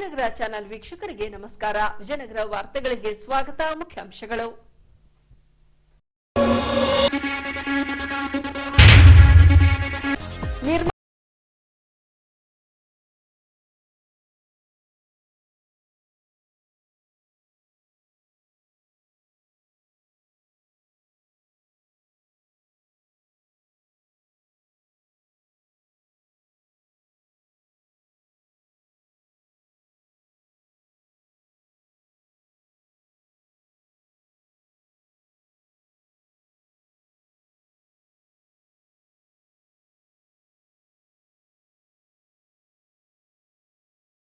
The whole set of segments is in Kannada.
ವಿಜಯನಗರ ಚಾನೆಲ್ ವೀಕ್ಷಕರಿಗೆ ನಮಸ್ಕಾರ. ವಿಜಯನಗರ ವಾರ್ತೆಗಳಿಗೆ ಸ್ವಾಗತ. ಮುಖ್ಯಾಂಶಗಳು.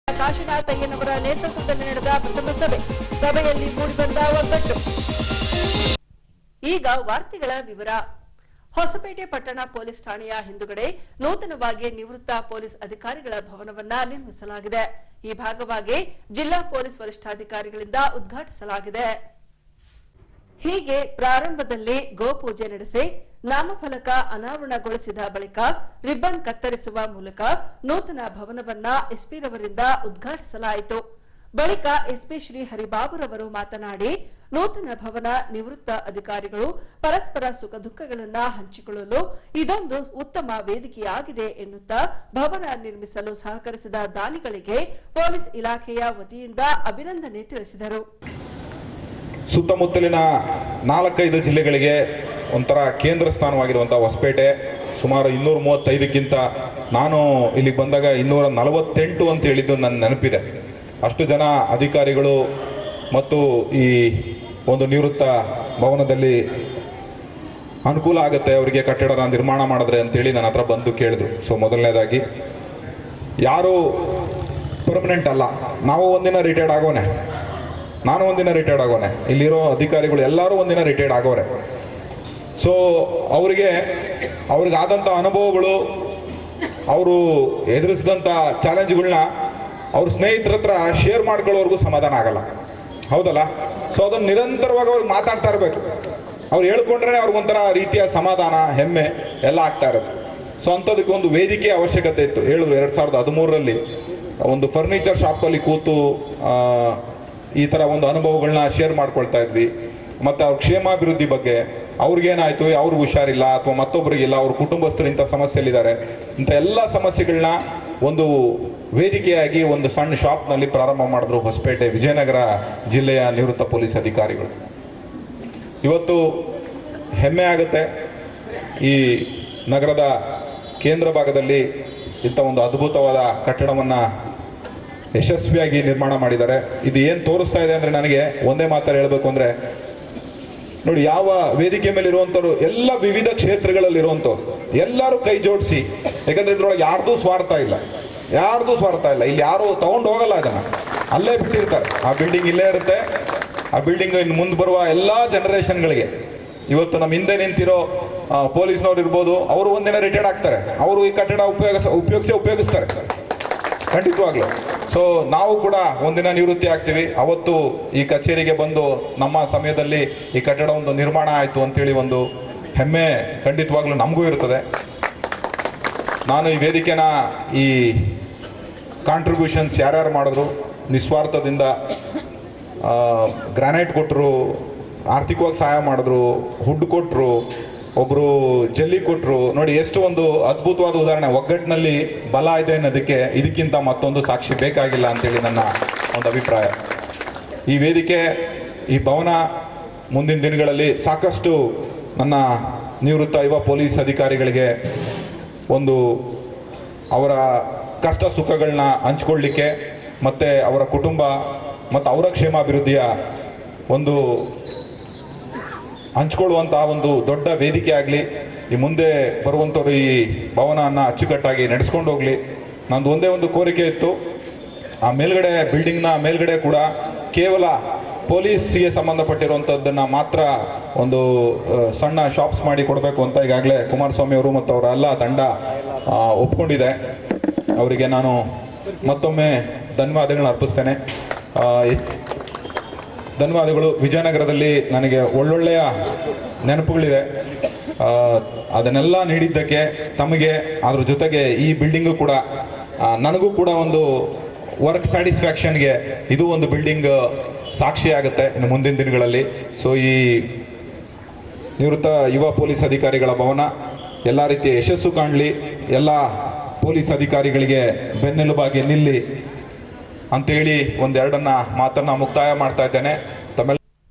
ಕಾಶಿನಾಥ್ ಅಯ್ಯನವರ ನೇತೃತ್ವದಲ್ಲಿ ನಡೆದ ಪ್ರಥಮ ಸಭೆಯಲ್ಲಿ ಮೂಡಿಬಂದ ಒಗ್ಗಟ್ಟು. ಈಗ ವಾರ್ತೆಗಳ ವಿವರ. ಹೊಸಪೇಟೆ ಪಟ್ಟಣ ಪೊಲೀಸ್ ಠಾಣೆಯ ಹಿಂದುಗಡೆ ನೂತನವಾಗಿ ನಿವೃತ್ತ ಪೊಲೀಸ್ ಅಧಿಕಾರಿಗಳ ಭವನವನ್ನ ನಿರ್ಮಿಸಲಾಗಿದೆ. ಈ ಭಾಗವಾಗಿ ಜಿಲ್ಲಾ ಪೊಲೀಸ್ ವರಿಷ್ಠಾಧಿಕಾರಿಗಳಿಂದ ಉದ್ಘಾಟಿಸಲಾಗಿದೆ. ಹೀಗೆ ಪ್ರಾರಂಭದಲ್ಲಿ ಗೋಪೂಜೆ ನಡೆಸಿ ನಾಮಫಲಕ ಅನಾವರಣಗೊಳಿಸಿದ ಬಳಿಕ ರಿಬ್ಬನ್ ಕತ್ತರಿಸುವ ಮೂಲಕ ನೂತನ ಭವನವನ್ನ ಎಸ್ಪಿರವರಿಂದ ಉದ್ಘಾಟಿಸಲಾಯಿತು. ಬಳಿಕ ಎಸ್ಪಿ ಶ್ರೀ ಹರಿಬಾಬುರವರು ಮಾತನಾಡಿ, ನೂತನ ಭವನ ನಿವೃತ್ತ ಅಧಿಕಾರಿಗಳು ಪರಸ್ಪರ ಸುಖ ದುಃಖಗಳನ್ನು ಹಂಚಿಕೊಳ್ಳಲು ಇದೊಂದು ಉತ್ತಮ ವೇದಿಕೆಯಾಗಿದೆ ಎನ್ನುತ್ತಾ ಭವನ ನಿರ್ಮಿಸಲು ಸಹಕರಿಸಿದ ದಾನಿಗಳಿಗೆ ಪೊಲೀಸ್ ಇಲಾಖೆಯ ವತಿಯಿಂದ ಅಭಿನಂದನೆ ತಿಳಿಸಿದರು. ಸುತ್ತಮುತ್ತಲಿನ 4-5 ಜಿಲ್ಲೆಗಳಿಗೆ ಒಂಥರ ಕೇಂದ್ರ ಸ್ಥಾನವಾಗಿರುವಂತಹ ಹೊಸಪೇಟೆ ಸುಮಾರು 235ಕ್ಕಿಂತ ನಾನು ಇಲ್ಲಿಗೆ ಬಂದಾಗ 248 ಅಂತ ಹೇಳಿದ್ದು ನನ್ನ ನೆನಪಿದೆ. ಅಷ್ಟು ಜನ ಅಧಿಕಾರಿಗಳು ಮತ್ತು ಈ ಒಂದು ನಿವೃತ್ತ ಭವನದಲ್ಲಿ ಅನುಕೂಲ ಆಗುತ್ತೆ ಅವರಿಗೆ ಕಟ್ಟಡ ನಿರ್ಮಾಣ ಮಾಡಿದ್ರೆ ಅಂತೇಳಿ ನನ್ನ ಹತ್ರ ಬಂದು ಕೇಳಿದ್ರು. ಸೊ ಮೊದಲನೇದಾಗಿ ಯಾರು ಪರ್ಮನೆಂಟ್ ಅಲ್ಲ, ನಾವು ಒಂದಿನ ರಿಟೈರ್ಡ್ ಆಗೋನೆ, ನಾನು ಒಂದಿನ ರಿಟೈರ್ಡ್ ಆಗೋನೆ, ಇಲ್ಲಿರೋ ಅಧಿಕಾರಿಗಳು ಎಲ್ಲರೂ ಒಂದಿನ ರಿಟೈರ್ಡ್ ಆಗೋರೆ. ಸೊ ಅವ್ರಿಗಾದಂಥ ಅನುಭವಗಳು, ಅವರು ಎದುರಿಸಿದಂಥ ಚಾಲೆಂಜ್ಗಳನ್ನ ಅವ್ರ ಸ್ನೇಹಿತರ ಹತ್ರ ಶೇರ್ ಮಾಡ್ಕೊಳ್ಳೋವರೆಗೂ ಸಮಾಧಾನ ಆಗಲ್ಲ, ಹೌದಲ್ಲ? ಸೊ ಅದನ್ನು ನಿರಂತರವಾಗಿ ಅವ್ರಿಗೆ ಮಾತಾಡ್ತಾ ಇರಬೇಕು. ಅವ್ರು ಹೇಳ್ಕೊಂಡ್ರೆ ಅವ್ರಿಗೊಂಥರ ರೀತಿಯ ಸಮಾಧಾನ, ಹೆಮ್ಮೆ ಎಲ್ಲ ಆಗ್ತಾ ಇರುತ್ತೆ. ಸೊ ಅಂಥದಕ್ಕೆ ಒಂದು ವೇದಿಕೆ ಅವಶ್ಯಕತೆ ಇತ್ತು. ಹೇಳಿದ್ರು 2013ರಲ್ಲಿ ಒಂದು ಫರ್ನಿಚರ್ ಶಾಪಲ್ಲಿ ಕೂತು ಈ ಥರ ಒಂದು ಅನುಭವಗಳನ್ನ ಶೇರ್ ಮಾಡ್ಕೊಳ್ತಾ ಇದ್ವಿ. ಮತ್ತು ಅವ್ರ ಕ್ಷೇಮಾಭಿವೃದ್ಧಿ ಬಗ್ಗೆ, ಅವ್ರಿಗೇನಾಯಿತು, ಅವ್ರಿಗೆ ಹುಷಾರಿಲ್ಲ ಅಥವಾ ಮತ್ತೊಬ್ಬರಿಗಿಲ್ಲ, ಅವ್ರ ಕುಟುಂಬಸ್ಥರು ಇಂಥ ಸಮಸ್ಯೆಯಲ್ಲಿದ್ದಾರೆ, ಇಂಥ ಎಲ್ಲ ಸಮಸ್ಯೆಗಳನ್ನ ಒಂದು ವೇದಿಕೆಯಾಗಿ ಒಂದು ಸಣ್ಣ ಶಾಪ್ನಲ್ಲಿ ಪ್ರಾರಂಭ ಮಾಡಿದ್ರು ಹೊಸಪೇಟೆ ವಿಜಯನಗರ ಜಿಲ್ಲೆಯ ನಿವೃತ್ತ ಪೊಲೀಸ್ ಅಧಿಕಾರಿಗಳು. ಇವತ್ತು ಹೆಮ್ಮೆ ಆಗುತ್ತೆ, ಈ ನಗರದ ಕೇಂದ್ರ ಭಾಗದಲ್ಲಿ ಇಂಥ ಒಂದು ಅದ್ಭುತವಾದ ಕಟ್ಟಡವನ್ನು ಯಶಸ್ವಿಯಾಗಿ ನಿರ್ಮಾಣ ಮಾಡಿದ್ದಾರೆ. ಇದು ಏನು ತೋರಿಸ್ತಾ ಇದೆ ಅಂದರೆ, ನನಗೆ ಒಂದೇ ಮಾತಲ್ಲಿ ಹೇಳಬೇಕು ಅಂದರೆ, ನೋಡಿ, ಯಾವ ವೇದಿಕೆ ಮೇಲೆ ಇರುವಂಥವ್ರು ಎಲ್ಲ ವಿವಿಧ ಕ್ಷೇತ್ರಗಳಲ್ಲಿರುವಂಥವ್ರು ಎಲ್ಲರೂ ಕೈ ಜೋಡಿಸಿ, ಯಾಕಂದರೆ ಇದ್ರೊಳಗೆ ಯಾರ್ದೂ ಸ್ವಾರ್ಥ ಇಲ್ಲ, ಇಲ್ಲಿ ಯಾರು ತಗೊಂಡು ಹೋಗಲ್ಲ, ಅದನ್ನು ಅಲ್ಲೇ ಬಿಟ್ಟಿರ್ತಾರೆ. ಆ ಬಿಲ್ಡಿಂಗ್ ಇಲ್ಲೇ ಇರುತ್ತೆ. ಆ ಬಿಲ್ಡಿಂಗ್ ಇನ್ನು ಮುಂದೆ ಬರುವ ಎಲ್ಲ ಜನರೇಷನ್ಗಳಿಗೆ, ಇವತ್ತು ನಮ್ಮ ಹಿಂದೆ ನಿಂತಿರೋ ಪೊಲೀಸ್ನವ್ರು ಇರ್ಬೋದು, ಅವರು ಒಂದಿನ ರಿಟೈರ್ಡ್ ಆಗ್ತಾರೆ, ಅವರು ಈ ಕಟ್ಟಡ ಉಪಯೋಗಿಸ್ತಾರೆ ಖಂಡಿತವಾಗ್ಲು. ಸೊ ನಾವು ಕೂಡ ಒಂದಿನ ನಿವೃತ್ತಿ ಆಗ್ತೀವಿ. ಅವತ್ತು ಈ ಕಚೇರಿಗೆ ಬಂದು ನಮ್ಮ ಸಮಯದಲ್ಲಿ ಈ ಕಟ್ಟಡ ಒಂದು ನಿರ್ಮಾಣ ಆಯಿತು ಅಂತೇಳಿ ಒಂದು ಹೆಮ್ಮೆ ಖಂಡಿತವಾಗ್ಲೂ ನಮಗೂ ಇರ್ತದೆ. ನಾನು ಈ ವೇದಿಕೆನ, ಈ ಕಾಂಟ್ರಿಬ್ಯೂಷನ್ಸ್ ಯಾರ್ಯಾರು ಮಾಡಿದ್ರು, ನಿಸ್ವಾರ್ಥದಿಂದ ಗ್ರಾನೈಟ್ ಕೊಟ್ಟರು, ಆರ್ಥಿಕವಾಗಿ ಸಹಾಯ ಮಾಡಿದ್ರು, ಹುಡ್ ಕೊಟ್ಟರು, ಒಬ್ಬರು ಜಲ್ಲಿ ಕೊಟ್ಟರು. ನೋಡಿ, ಎಷ್ಟು ಒಂದು ಅದ್ಭುತವಾದ ಉದಾಹರಣೆ. ಒಗ್ಗಟ್ಟಿನಲ್ಲಿ ಬಲ ಇದೆ ಅನ್ನೋದಕ್ಕೆ ಇದಕ್ಕಿಂತ ಮತ್ತೊಂದು ಸಾಕ್ಷಿ ಬೇಕಾಗಿಲ್ಲ ಅಂತೇಳಿ ನನ್ನ ಒಂದು ಅಭಿಪ್ರಾಯ. ಈ ವೇದಿಕೆ, ಈ ಭವನ ಮುಂದಿನ ದಿನಗಳಲ್ಲಿ ಸಾಕಷ್ಟು ನನ್ನ ನಿವೃತ್ತ ಯುವ ಪೊಲೀಸ್ ಅಧಿಕಾರಿಗಳಿಗೆ ಒಂದು ಅವರ ಕಷ್ಟ ಸುಖಗಳನ್ನ ಹಂಚ್ಕೊಳ್ಳಿಕ್ಕೆ ಮತ್ತು ಅವರ ಕುಟುಂಬ ಮತ್ತು ಅವರ ಕ್ಷೇಮಾಭಿವೃದ್ಧಿಯ ಒಂದು ಹಂಚ್ಕೊಳ್ಳುವಂತಹ ಒಂದು ದೊಡ್ಡ ವೇದಿಕೆ ಆಗಲಿ. ಈ ಮುಂದೆ ಬರುವಂಥವ್ರು ಈ ಭವನವನ್ನು ಅಚ್ಚುಕಟ್ಟಾಗಿ ನಡೆಸ್ಕೊಂಡು ಹೋಗಲಿ. ನಂದು ಒಂದೇ ಒಂದು ಕೋರಿಕೆ ಇತ್ತು, ಆ ಮೇಲ್ಗಡೆ ಬಿಲ್ಡಿಂಗ್ನ ಮೇಲ್ಗಡೆ ಕೂಡ ಕೇವಲ ಪೊಲೀಸ್ಗೆ ಸಂಬಂಧಪಟ್ಟಿರುವಂಥದ್ದನ್ನು ಮಾತ್ರ ಒಂದು ಸಣ್ಣ ಶಾಪ್ಸ್ ಮಾಡಿ ಕೊಡಬೇಕು ಅಂತ ಈಗಾಗಲೇ ಕುಮಾರಸ್ವಾಮಿ ಅವರು ಮತ್ತು ಅವರ ಎಲ್ಲ ತಂಡ ಒಪ್ಕೊಂಡಿದೆ. ಅವರಿಗೆ ನಾನು ಮತ್ತೊಮ್ಮೆ ಧನ್ಯವಾದಗಳನ್ನ ಅರ್ಪಿಸ್ತೇನೆ. ಧನ್ಯವಾದಗಳು. ವಿಜಯನಗರದಲ್ಲಿ ನನಗೆ ಒಳ್ಳೊಳ್ಳೆಯ ನೆನಪುಗಳಿದೆ, ಅದನ್ನೆಲ್ಲ ನೀಡಿದ್ದಕ್ಕೆ ತಮಗೆ, ಅದ್ರ ಜೊತೆಗೆ ಈ ಬಿಲ್ಡಿಂಗು ಕೂಡ ನನಗೂ ಕೂಡ ಒಂದು ವರ್ಕ್ ಸ್ಯಾಟಿಸ್ಫ್ಯಾಕ್ಷನ್ಗೆ ಇದು ಒಂದು ಬಿಲ್ಡಿಂಗ್ ಸಾಕ್ಷಿಯಾಗುತ್ತೆ ಇನ್ನು ಮುಂದಿನ ದಿನಗಳಲ್ಲಿ. ಸೊ ಈ ನಿವೃತ್ತ ಯುವ ಪೊಲೀಸ್ ಅಧಿಕಾರಿಗಳ ಭವನ ಎಲ್ಲ ರೀತಿಯ ಯಶಸ್ಸು ಕಾಣಲಿ, ಎಲ್ಲ ಪೊಲೀಸ್ ಅಧಿಕಾರಿಗಳಿಗೆ ಬೆನ್ನೆಲುಬಾಗಿ ನಿಲ್ಲಿ ಅಂತೇಳಿ ಒಂದೆರಡನ್ನ ಮಾತನ್ನ ಮುಕ್ತಾಯ ಮಾಡ್ತಾ ಇದ್ದೇನೆ.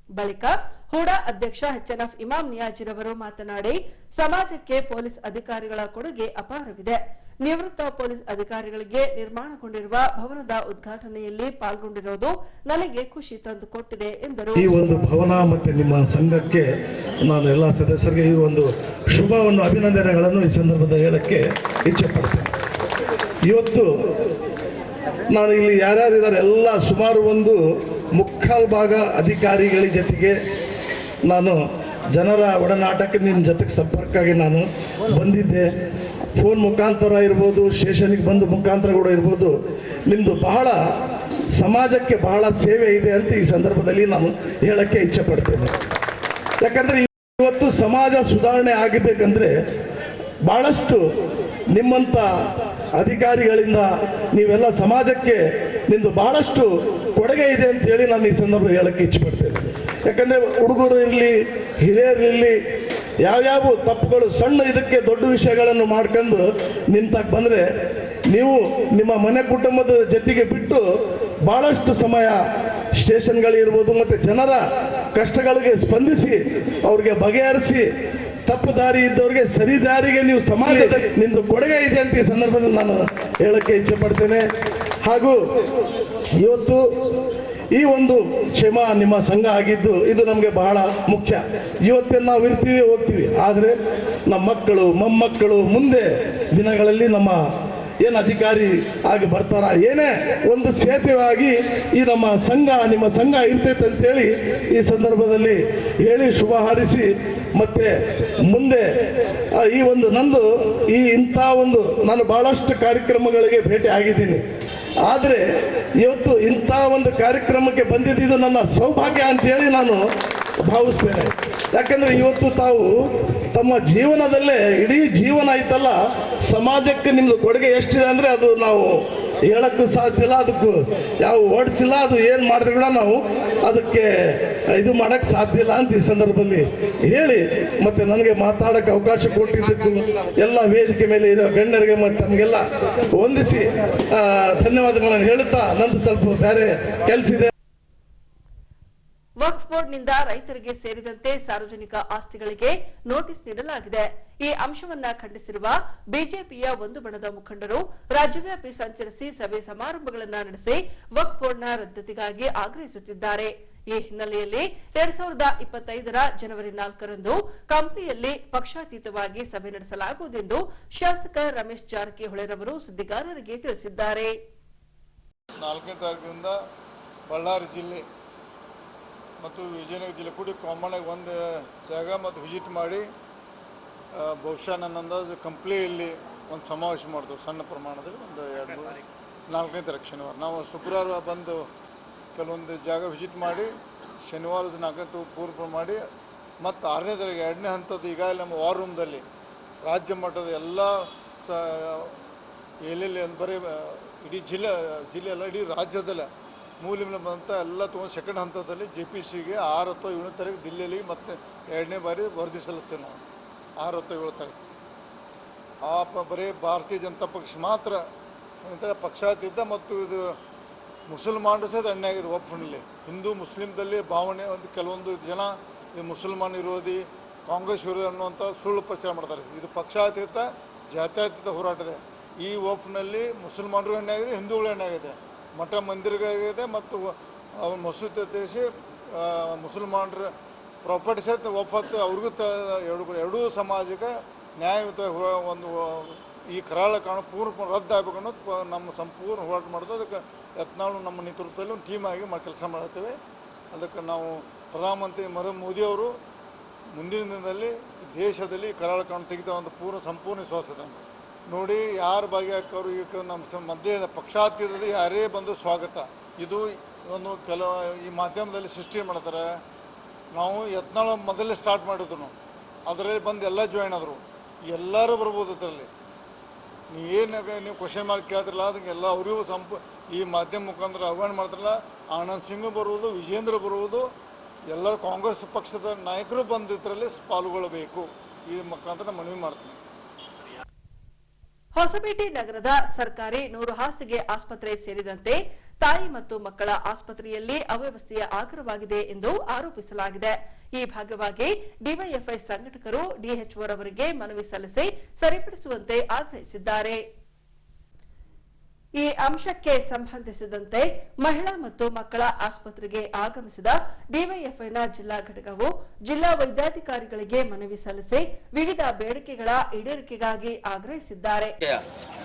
ಬಳಿಕ ಹೂಡಾ ಅಧ್ಯಕ್ಷ ಎಚ್ಎನ್ಎಫ್ ಇಮಾಮ್ ನಿಯಾಜಿರವರು ಮಾತನಾಡಿ, ಸಮಾಜಕ್ಕೆ ಪೊಲೀಸ್ ಅಧಿಕಾರಿಗಳ ಕೊಡುಗೆ ಅಪಾರವಿದೆ. ನಿವೃತ್ತ ಪೊಲೀಸ್ ಅಧಿಕಾರಿಗಳಿಗೆ ನಿರ್ಮಾಣಗೊಂಡಿರುವ ಭವನದ ಉದ್ಘಾಟನೆಯಲ್ಲಿ ಪಾಲ್ಗೊಂಡಿರುವುದು ನನಗೆ ಖುಷಿ ತಂದುಕೊಟ್ಟಿದೆ ಎಂದರು. ಈ ಒಂದು ಭವನ ಮತ್ತು ನಿಮ್ಮ ಸಂಘಕ್ಕೆ ನಾನು ಎಲ್ಲ ಸದಸ್ಯರಿಗೆ ಈ ಒಂದು ಶುಭವನ್ನು, ಅಭಿನಂದನೆಗಳನ್ನು ಈ ಸಂದರ್ಭದಲ್ಲಿ ಹೇಳಕ್ಕೆ ಇಚ್ಛೆ ಪಡ್ತೇನೆ. ಇವತ್ತು ನಾನು ಇಲ್ಲಿ ಯಾರ್ಯಾರಿದ್ದಾರೆ ಎಲ್ಲ ಸುಮಾರು ಒಂದು ಮುಕ್ಕಾಲು ಭಾಗ ಅಧಿಕಾರಿಗಳ ಜೊತೆಗೆ ನಾನು ಜನರ ಒಡನಾಟಕ್ಕೆ ನಿಮ್ಮ ಜೊತೆಗೆ ಸಂಪರ್ಕಾಗಿ ನಾನು ಬಂದಿದ್ದೆ. ಫೋನ್ ಮುಖಾಂತರ ಇರ್ಬೋದು, ಸ್ಟೇಷನ್ಗೆ ಬಂದು ಮುಖಾಂತರ ಕೂಡ ಇರ್ಬೋದು. ನಿಮ್ಮದು ಬಹಳ ಸಮಾಜಕ್ಕೆ ಬಹಳ ಸೇವೆ ಇದೆ ಅಂತ ಈ ಸಂದರ್ಭದಲ್ಲಿ ನಾನು ಹೇಳಕ್ಕೆ ಇಚ್ಛೆ ಪಡ್ತೇನೆ. ಯಾಕಂದರೆ ಇವತ್ತು ಸಮಾಜ ಸುಧಾರಣೆ ಆಗಬೇಕಂದ್ರೆ ಭಾಳಷ್ಟು ನಿಮ್ಮಂಥ ಅಧಿಕಾರಿಗಳಿಂದ ನೀವೆಲ್ಲ ಸಮಾಜಕ್ಕೆ ನಿಮ್ಮದು ಭಾಳಷ್ಟು ಕೊಡುಗೆ ಇದೆ ಅಂತೇಳಿ ನಾನು ಈ ಸಂದರ್ಭ ಹೇಳಕ್ಕೆ ಇಚ್ಛೆಪಡ್ತೇನೆ. ಯಾಕಂದರೆ ಹುಡುಗರು ಇರಲಿ, ಹಿರಿಯರಿರಲಿ, ಯಾವ್ಯಾವ ತಪ್ಪುಗಳು ಸಣ್ಣ ಇದಕ್ಕೆ ದೊಡ್ಡ ವಿಷಯಗಳನ್ನು ಮಾಡ್ಕೊಂಡು ನಿಂತಾಗ ಬಂದರೆ ನೀವು ನಿಮ್ಮ ಮನೆ ಕುಟುಂಬದ ಜೊತೆಗೆ ಬಿಟ್ಟು ಭಾಳಷ್ಟು ಸಮಯ ಸ್ಟೇಷನ್ಗಳಿರ್ಬೋದು ಮತ್ತು ಜನರ ಕಷ್ಟಗಳಿಗೆ ಸ್ಪಂದಿಸಿ ಅವ್ರಿಗೆ ಬಗೆಹರಿಸಿ ತಪ್ಪು ದಾರಿ ಇದ್ದವ್ರಿಗೆ ಸರಿ ದಾರಿಗೆ ನೀವು ಸಮಾಜದಲ್ಲಿ ನಿಮ್ಮದು ಕೊಡುಗೆ ಇದೆ ಅಂತ ಈ ಸಂದರ್ಭದಲ್ಲಿ ನಾನು ಹೇಳಕ್ಕೆ ಇಚ್ಛೆ ಪಡ್ತೇನೆ. ಹಾಗೂ ಇವತ್ತು ಈ ಒಂದು ಕ್ಷೇಮ ನಿಮ್ಮ ಸಂಘ ಆಗಿದ್ದು ಇದು ನಮಗೆ ಬಹಳ ಮುಖ್ಯ. ಇವತ್ತೇನು ನಾವು ಇರ್ತೀವಿ ಹೋಗ್ತೀವಿ, ಆದರೆ ನಮ್ಮ ಮಕ್ಕಳು ಮೊಮ್ಮಕ್ಕಳು ಮುಂದೆ ದಿನಗಳಲ್ಲಿ ನಮ್ಮ ಏನು ಅಧಿಕಾರಿ ಆಗಿ ಬರ್ತಾರ, ಏನೇ ಒಂದು ಸೇತುವಾಗಿ ಈ ನಮ್ಮ ಸಂಘ ನಿಮ್ಮ ಸಂಘ ಇರ್ತೈತೆ ಅಂತೇಳಿ ಈ ಸಂದರ್ಭದಲ್ಲಿ ಹೇಳಿ ಶುಭ ಹಾರೈಸಿ, ಮತ್ತು ಮುಂದೆ ಈ ಒಂದು ನಂದು ಈ ಇಂಥ ಒಂದು ನಾನು ಭಾಳಷ್ಟು ಕಾರ್ಯಕ್ರಮಗಳಿಗೆ ಭೇಟಿ ಆಗಿದ್ದೀನಿ. ಆದರೆ ಇವತ್ತು ಇಂಥ ಒಂದು ಕಾರ್ಯಕ್ರಮಕ್ಕೆ ಬಂದಿದ್ದು ನನ್ನ ಸೌಭಾಗ್ಯ ಅಂತೇಳಿ ನಾನು ಭಾವಿಸ್ತೇನೆ. ಯಾಕಂದರೆ ಇವತ್ತು ತಾವು ತಮ್ಮ ಜೀವನದಲ್ಲೇ ಇಡೀ ಜೀವನ ಐತಲ್ಲ, ಸಮಾಜಕ್ಕೆ ನಿಮ್ಮದು ಕೊಡುಗೆ ಎಷ್ಟಿದೆ ಅಂದರೆ ಅದು ನಾವು ಹೇಳಕ್ಕೂ ಸಾಧ್ಯ ಇಲ್ಲ, ಅದಕ್ಕೂ ಯಾವ ಓಡಿಸಿಲ್ಲ, ಅದು ಏನು ಮಾಡಿದ್ರು ಕೂಡ ನಾವು ಅದಕ್ಕೆ ಇದು ಮಾಡೋಕ್ಕೆ ಸಾಧ್ಯ ಇಲ್ಲ ಅಂತ ಈ ಸಂದರ್ಭದಲ್ಲಿ ಹೇಳಿ, ಮತ್ತು ನನಗೆ ಮಾತಾಡೋಕ್ಕೆ ಅವಕಾಶ ಕೊಟ್ಟಿದ್ದಕ್ಕೂ ಎಲ್ಲ ವೇದಿಕೆ ಮೇಲೆ ಇರೋ ಗಣ್ಯರಿಗೆ ಮತ್ತು ನಮಗೆಲ್ಲ ವಂದಿಸಿ ಧನ್ಯವಾದಗಳನ್ನು ಹೇಳುತ್ತಾ ನಂದು ಸ್ವಲ್ಪ ಬೇರೆ ಕೆಲಸ ಇದೆ. ವಕ್ಫ್ ಬೋರ್ಡ್ನಿಂದ ರೈತರಿಗೆ ಸೇರಿದಂತೆ ಸಾರ್ವಜನಿಕ ಆಸ್ತಿಗಳಿಗೆ ನೋಟಿಸ್ ನೀಡಲಾಗಿದೆ. ಈ ಅಂಶವನ್ನ ಖಂಡಿಸಿರುವ ಬಿಜೆಪಿಯ ಒಂದು ಬಣದ ಮುಖಂಡರು ರಾಜ್ಯವ್ಯಾಪಿ ಸಂಚರಿಸಿ ಸಭೆ ಸಮಾರಂಭಗಳನ್ನು ನಡೆಸಿ ವಕ್ಫ್ ಬೋರ್ಡ್ನ ರದ್ದತಿಗಾಗಿ ಆಗ್ರಹಿಸುತ್ತಿದ್ದಾರೆ. ಈ ಹಿನ್ನೆಲೆಯಲ್ಲಿ 2025ರ ಜನವರಿ 4ರಂದು ಕಂಪ್ಲಿಯಲ್ಲಿ ಪಕ್ಷಾತೀತವಾಗಿ ಸಭೆ ನಡೆಸಲಾಗುವುದೆಂದು ಶಾಸಕ ರಮೇಶ್ ಜಾರಕಿಹೊಳಿರವರು ಸುದ್ದಿಗಾರರಿಗೆ ತಿಳಿಸಿದ್ದಾರೆ. 4ನೇ ತಾರೀಕಿನಿಂದ ಬಳ್ಳಾರಿ ಜಿಲ್ಲೆ ಮತ್ತು ವಿಜಯನಗರ ಜಿಲ್ಲೆ ಕೂಡಿ ಕಾಮನ್ ಆಗಿ ಒಂದು ಜಾಗ ಮತ್ತು ವಿಸಿಟ್ ಮಾಡಿ ಬಹುಶಃ ನನ್ನ ಅಂದಾಜು ಕಂಪ್ಲಿಯಲ್ಲಿ ಒಂದು ಸಮಾವೇಶ ಮಾಡಿದೆವು ಸಣ್ಣ ಪ್ರಮಾಣದಲ್ಲಿ. ಒಂದು 4ನೇ ತಾರೀಕು ಶನಿವಾರ ನಾವು ಶುಕ್ರವಾರ ಬಂದು ಕೆಲವೊಂದು ಜಾಗ ವಿಸಿಟ್ ಮಾಡಿ ಶನಿವಾರ 4ನೇ ಪೂರ್ವ ಮಾಡಿ ಮತ್ತು 6ನೇ ತಾರೀಕು 2ನೇ ಹಂತದ ಈಗಾಗಲೇ ನಮ್ಮ ವಾರ್ ರೂಮ್ದಲ್ಲಿ ರಾಜ್ಯ ಮಟ್ಟದ ಎಲ್ಲ ಎಲ್ಲೆಲ್ಲಿ ಬರೀ ಇಡೀ ಜಿಲ್ಲೆ ಅಲ್ಲ ಇಡೀ ರಾಜ್ಯದಲ್ಲ ಮೂಲೆಯಲ್ಲಿ ಬಂತ ಎಲ್ಲ ತೊಗೊಂಡು ಸೆಕೆಂಡ್ ಹಂತದಲ್ಲಿ JPCಗೆ 6 ಅಥವಾ 7ನೇ ತಾರೀಕು ದಿಲ್ಲಿಯಲ್ಲಿ ಮತ್ತೆ 2ನೇ ಬಾರಿ ವರದಿ ಸಲ್ಲಿಸ್ತೇವೆ ನಾವು 6 ಅಥವಾ 7 ತಾರೀಕು. ಬರೀ ಭಾರತೀಯ ಜನತಾ ಪಕ್ಷ ಮಾತ್ರ ಒಂಥರ ಪಕ್ಷಾತೀತ ಮತ್ತು ಇದು ಮುಸಲ್ಮಾನರು ಸಹ ಅನ್ಯಾಯ ಆಗಿದೆ. ವಕ್ಫ್ನಲ್ಲಿ ಹಿಂದೂ ಮುಸ್ಲಿಮ್ದಲ್ಲಿ ಭಾವನೆ ಒಂದು ಕೆಲವೊಂದು ಜನ ಇದು ಮುಸಲ್ಮಾನ ವಿರೋಧಿ ಕಾಂಗ್ರೆಸ್ ವಿರೋಧಿ ಅನ್ನುವಂಥ ಸುಳ್ಳು ಪ್ರಚಾರ ಮಾಡ್ತಾರೆ. ಇದು ಪಕ್ಷಾತೀತ ಜಾತ್ಯತೀತ ಹೋರಾಟ ಇದೆ. ಈ ವಕ್ಫ್ನಲ್ಲಿ ಮುಸಲ್ಮಾನರು ಅನ್ಯಾಯ ಆಗಿದೆ, ಹಿಂದೂಗಳು ಅನ್ಯಾಯ ಆಗಿದೆ, ಮಠ ಮಂದಿರಗಳಾಗಿದೆ ಮತ್ತು ಮಸೂದೆ ತಿಳಿಸಿ ಮುಸಲ್ಮಾನರ ಪ್ರಾಪರ್ಟಿ ಸಹಿತ ವಫತ್ ಅವ್ರಿಗೂ ಎರಡೂ ಸಮಾಜಕ್ಕೆ ನ್ಯಾಯಯುತ ಒಂದು ಈ ಕರಾಳ ಕಾರಣ ಪೂರ್ಣ ರದ್ದಾಗಬೇಕು ಅನ್ನೋದು ನಮ್ಮ ಸಂಪೂರ್ಣ ಹೋರಾಟ ಮಾಡೋದು. ಅದಕ್ಕೆ ಯತ್ನಾಳು ನಮ್ಮ ನೇತೃತ್ವದಲ್ಲಿ ಒಂದು ಟೀಮ್ ಆಗಿ ಕೆಲಸ ಮಾಡ್ತೇವೆ. ಅದಕ್ಕೆ ನಾವು ಪ್ರಧಾನಮಂತ್ರಿ ಮೋದಿಯವರು ಮುಂದಿನ ದಿನದಲ್ಲಿ ದೇಶದಲ್ಲಿ ಕರಾಳ ಕಾರಣ ತೆಗಿತಾರೆ ಒಂದು ಸಂಪೂರ್ಣ ವಿಶ್ವಾಸ ಇದೆ. ನೋಡಿ ಯಾರು ಭಾಗಿಯಾಕೋರು ಈಗ ನಮ್ಮ ಮಧ್ಯೆ ಪಕ್ಷಾತೀತದಲ್ಲಿ ಯಾರೇ ಬಂದು ಸ್ವಾಗತ. ಇದು ಒಂದು ಈ ಮಾಧ್ಯಮದಲ್ಲಿ ಸೃಷ್ಟಿ ಮಾಡ್ತಾರೆ. ನಾವು ಯತ್ನಾಳ ಮೊದಲೇ ಸ್ಟಾರ್ಟ್ ಮಾಡಿದ್ರು, ಅದರಲ್ಲಿ ಬಂದು ಎಲ್ಲ ಜಾಯ್ನ್ ಆದರು, ಎಲ್ಲರೂ ಬರ್ಬೋದು. ಅದರಲ್ಲಿ ನೀವು ಕ್ವಶನ್ ಮಾರ್ಕ್ ಕೇಳ್ತಿರಲ್ಲ ಅದಕ್ಕೆಲ್ಲ ಅವರಿಗೂ ಈ ಮಾಧ್ಯಮ ಮುಖಾಂತರ ಆಹ್ವಾನ ಮಾಡ್ತಾರಲ್ಲ. ಆನಂದ್ ಸಿಂಗ್ ಬರುವುದು, ವಿಜೇಂದ್ರ ಬರುವುದು, ಎಲ್ಲರೂ ಕಾಂಗ್ರೆಸ್ ಪಕ್ಷದ ನಾಯಕರು ಬಂದಿದ್ದರಲ್ಲಿ ಪಾಲ್ಗೊಳ್ಳಬೇಕು. ಈ ಮುಖಾಂತರ ಮನವಿ ಮಾಡ್ತೀನಿ. ಹೊಸಪೇಟೆ ನಗರದ ಸರ್ಕಾರಿ 100 ಹಾಸಿಗೆ ಆಸ್ಪತ್ರೆ ಸೇರಿದಂತೆ ತಾಯಿ ಮತ್ತು ಮಕ್ಕಳ ಆಸ್ಪತ್ರೆಯಲ್ಲಿ ಅವ್ಯವಸ್ಥೆಯ ಆಗರವಾಗಿದೆ ಎಂದು ಆರೋಪಿಸಲಾಗಿದೆ. ಈ ಭಾಗವಾಗಿ ಡಿವೈಎಫ್ಐ ಸಂಘಟಕರು ಡಿಎಚ್ಒ ರವರಿಗೆ ಮನವಿ ಸಲ್ಲಿಸಿ ಸರಿಪಡಿಸುವಂತೆ ಆಗ್ರಹಿಸಿದ್ದಾರೆ. ಈ ಅಂಶಕ್ಕೆ ಸಂಬಂಧಿಸಿದಂತೆ ಮಹಿಳಾ ಮತ್ತು ಮಕ್ಕಳ ಆಸ್ಪತ್ರೆಗೆ ಆಗಮಿಸಿದ ಡಿವೈಎಫ್ಐನ ಜಿಲ್ಲಾ ಘಟಕವು ಜಿಲ್ಲಾ ವೈದ್ಯಾಧಿಕಾರಿಗಳಿಗೆ ಮನವಿ ಸಲ್ಲಿಸಿ ವಿವಿಧ ಬೇಡಿಕೆಗಳ ಈಡೇರಿಕೆಗಾಗಿ ಆಗ್ರಹಿಸಿದ್ದಾರೆ.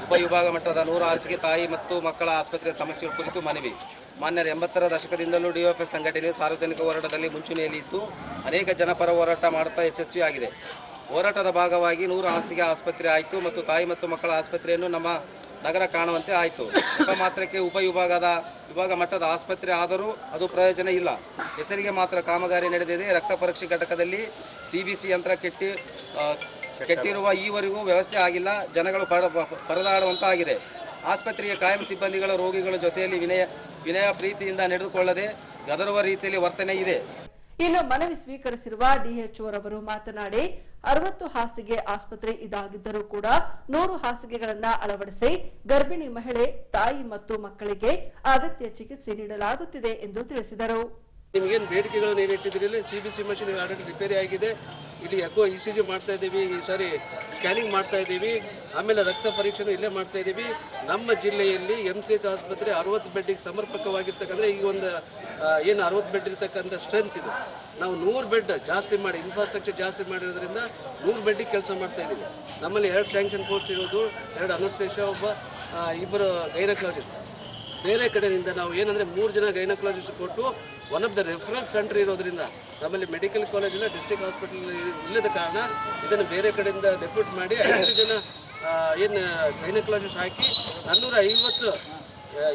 ಉಪವಿಭಾಗ ಮಟ್ಟದ 100 ಹಾಸಿಗೆ ತಾಯಿ ಮತ್ತು ಮಕ್ಕಳ ಆಸ್ಪತ್ರೆ ಸಮಸ್ಯೆಗಳ ಕುರಿತು ಮನವಿ. ಮಾನ್ಯರ 80ರ ದಶಕದಿಂದಲೂ ಡಿವೈಎಫ್ಐ ಸಂಘಟನೆ ಸಾರ್ವಜನಿಕ ಹೋರಾಟದಲ್ಲಿ ಮುಂಚೂಣಿಯಲ್ಲಿ ಇದ್ದು ಅನೇಕ ಜನಪರ ಹೋರಾಟ ಮಾಡುತ್ತಾ ಯಶಸ್ವಿಯಾಗಿದೆ. ಹೋರಾಟದ ಭಾಗವಾಗಿ 100 ಹಾಸಿಗೆ ಆಸ್ಪತ್ರೆ ಆಯಿತು ಮತ್ತು ತಾಯಿ ಮತ್ತು ಮಕ್ಕಳ ಆಸ್ಪತ್ರೆಯನ್ನು ನಮ್ಮ ನಗರ ಕಾಣುವಂತೆ ಆಯಿತು. ಮಾತ್ರಕ್ಕೆ ವಿಭಾಗ ಮಟ್ಟದ ಆಸ್ಪತ್ರೆ ಆದರೂ ಅದು ಪ್ರಯೋಜನ ಇಲ್ಲ. ಹೆಸರಿಗೆ ಮಾತ್ರ ಕಾಮಗಾರಿ ನಡೆದಿದೆ. ರಕ್ತ ಪರೀಕ್ಷೆ ಘಟಕದಲ್ಲಿ CBC ಯಂತ್ರ ಕೆಟ್ಟಿರುವ ಈವರೆಗೂ ವ್ಯವಸ್ಥೆ ಆಗಿಲ್ಲ. ಜನಗಳು ಪರದಾಡುವಂತಾಗಿದೆ. ಆಸ್ಪತ್ರೆಯ ಕಾಯಂ ಸಿಬ್ಬಂದಿಗಳ ರೋಗಿಗಳ ಜೊತೆಯಲ್ಲಿ ವಿನಯ ಪ್ರೀತಿಯಿಂದ ನಡೆದುಕೊಳ್ಳದೆ ಗದರುವ ರೀತಿಯಲ್ಲಿ ವರ್ತನೆ ಇದೆ. ಇನ್ನು ಮನವಿ ಸ್ವೀಕರಿಸಿರುವ ಡಿಎಚ್ಒ ರವರು ಮಾತನಾಡಿ 60 ಹಾಸಿಗೆ ಆಸ್ಪತ್ರೆ ಇದಾಗಿದ್ದರೂ ಕೂಡ 100 ಹಾಸಿಗೆಗಳನ್ನು ಅಳವಡಿಸಿ ಗರ್ಭಿಣಿ ಮಹಿಳೆ, ತಾಯಿ ಮತ್ತು ಮಕ್ಕಳಿಗೆ ಅಗತ್ಯ ಚಿಕಿತ್ಸೆ ನೀಡಲಾಗುತ್ತಿದೆ ಎಂದು ತಿಳಿಸಿದರು. ನಿಮಗೇನು ಬೇಡಿಕೆಗಳನ್ನು ಏನಿಟ್ಟಿದ್ದೀರಿ, CBC ಮಷಿನ್ ಆಲ್ರೆಡಿ ರಿಪೇರಿ ಆಗಿದೆ. ಇಲ್ಲಿ ಎಕೋ ECG ಮಾಡ್ತಾ ಇದ್ದೀವಿ, ಈ ಸಾರಿ ಸ್ಕ್ಯಾನಿಂಗ್ ಮಾಡ್ತಾ ಇದ್ದೀವಿ, ಆಮೇಲೆ ರಕ್ತ ಪರೀಕ್ಷೆನೂ ಇಲ್ಲೇ ಮಾಡ್ತಾ ಇದ್ದೀವಿ. ನಮ್ಮ ಜಿಲ್ಲೆಯಲ್ಲಿ MCH ಆಸ್ಪತ್ರೆ 60 ಬೆಡ್ಡಿಗೆ ಸಮರ್ಪಕವಾಗಿರ್ತಕ್ಕಂಥ ಈಗ ಒಂದು ಏನು 60 ಬೆಡ್ ಇರ್ತಕ್ಕಂಥ ಸ್ಟ್ರೆಂತ್ ಇದೆ. ನಾವು 100 ಬೆಡ್ ಜಾಸ್ತಿ ಮಾಡಿ ಇನ್ಫ್ರಾಸ್ಟ್ರಕ್ಚರ್ ಜಾಸ್ತಿ ಮಾಡಿರೋದ್ರಿಂದ 100 ಬೆಡ್ಡಿಗೆ ಕೆಲಸ ಮಾಡ್ತಾ ಇದ್ದೀವಿ. ನಮ್ಮಲ್ಲಿ 2 ಸ್ಯಾಂಕ್ಷನ್ ಪೋಸ್ಟ್ ಇರೋದು, 2 ಅನಸ್ತೇಷಿಯಾ, ಇಬ್ಬರು ಗೈನಕಾಲಜಿಸ್ಟ್. ಬೇರೆ ಕಡೆಯಿಂದ ನಾವು ಏನಂದರೆ 3 ಜನ ಗೈನಕಾಲಜಿಸ್ಟ್ ಕೊಟ್ಟು one of the referral centre ಇರೋದ್ರಿಂದ ನಮ್ಮಲ್ಲಿ ಮೆಡಿಕಲ್ ಕಾಲೇಜ್ ಇಲ್ಲ, ಡಿಸ್ಟ್ರಿಕ್ಟ್ ಹಾಸ್ಪಿಟಲ್ ಇಲ್ಲದ ಕಾರಣ ಇದನ್ನು ಬೇರೆ ಕಡೆಯಿಂದ ಡೆಪ್ಯೂಟ್ ಮಾಡಿ 5 ಜನ ಏನು ಗೈನಕಾಲಜಿಸ್ಟ್ ಹಾಕಿ 450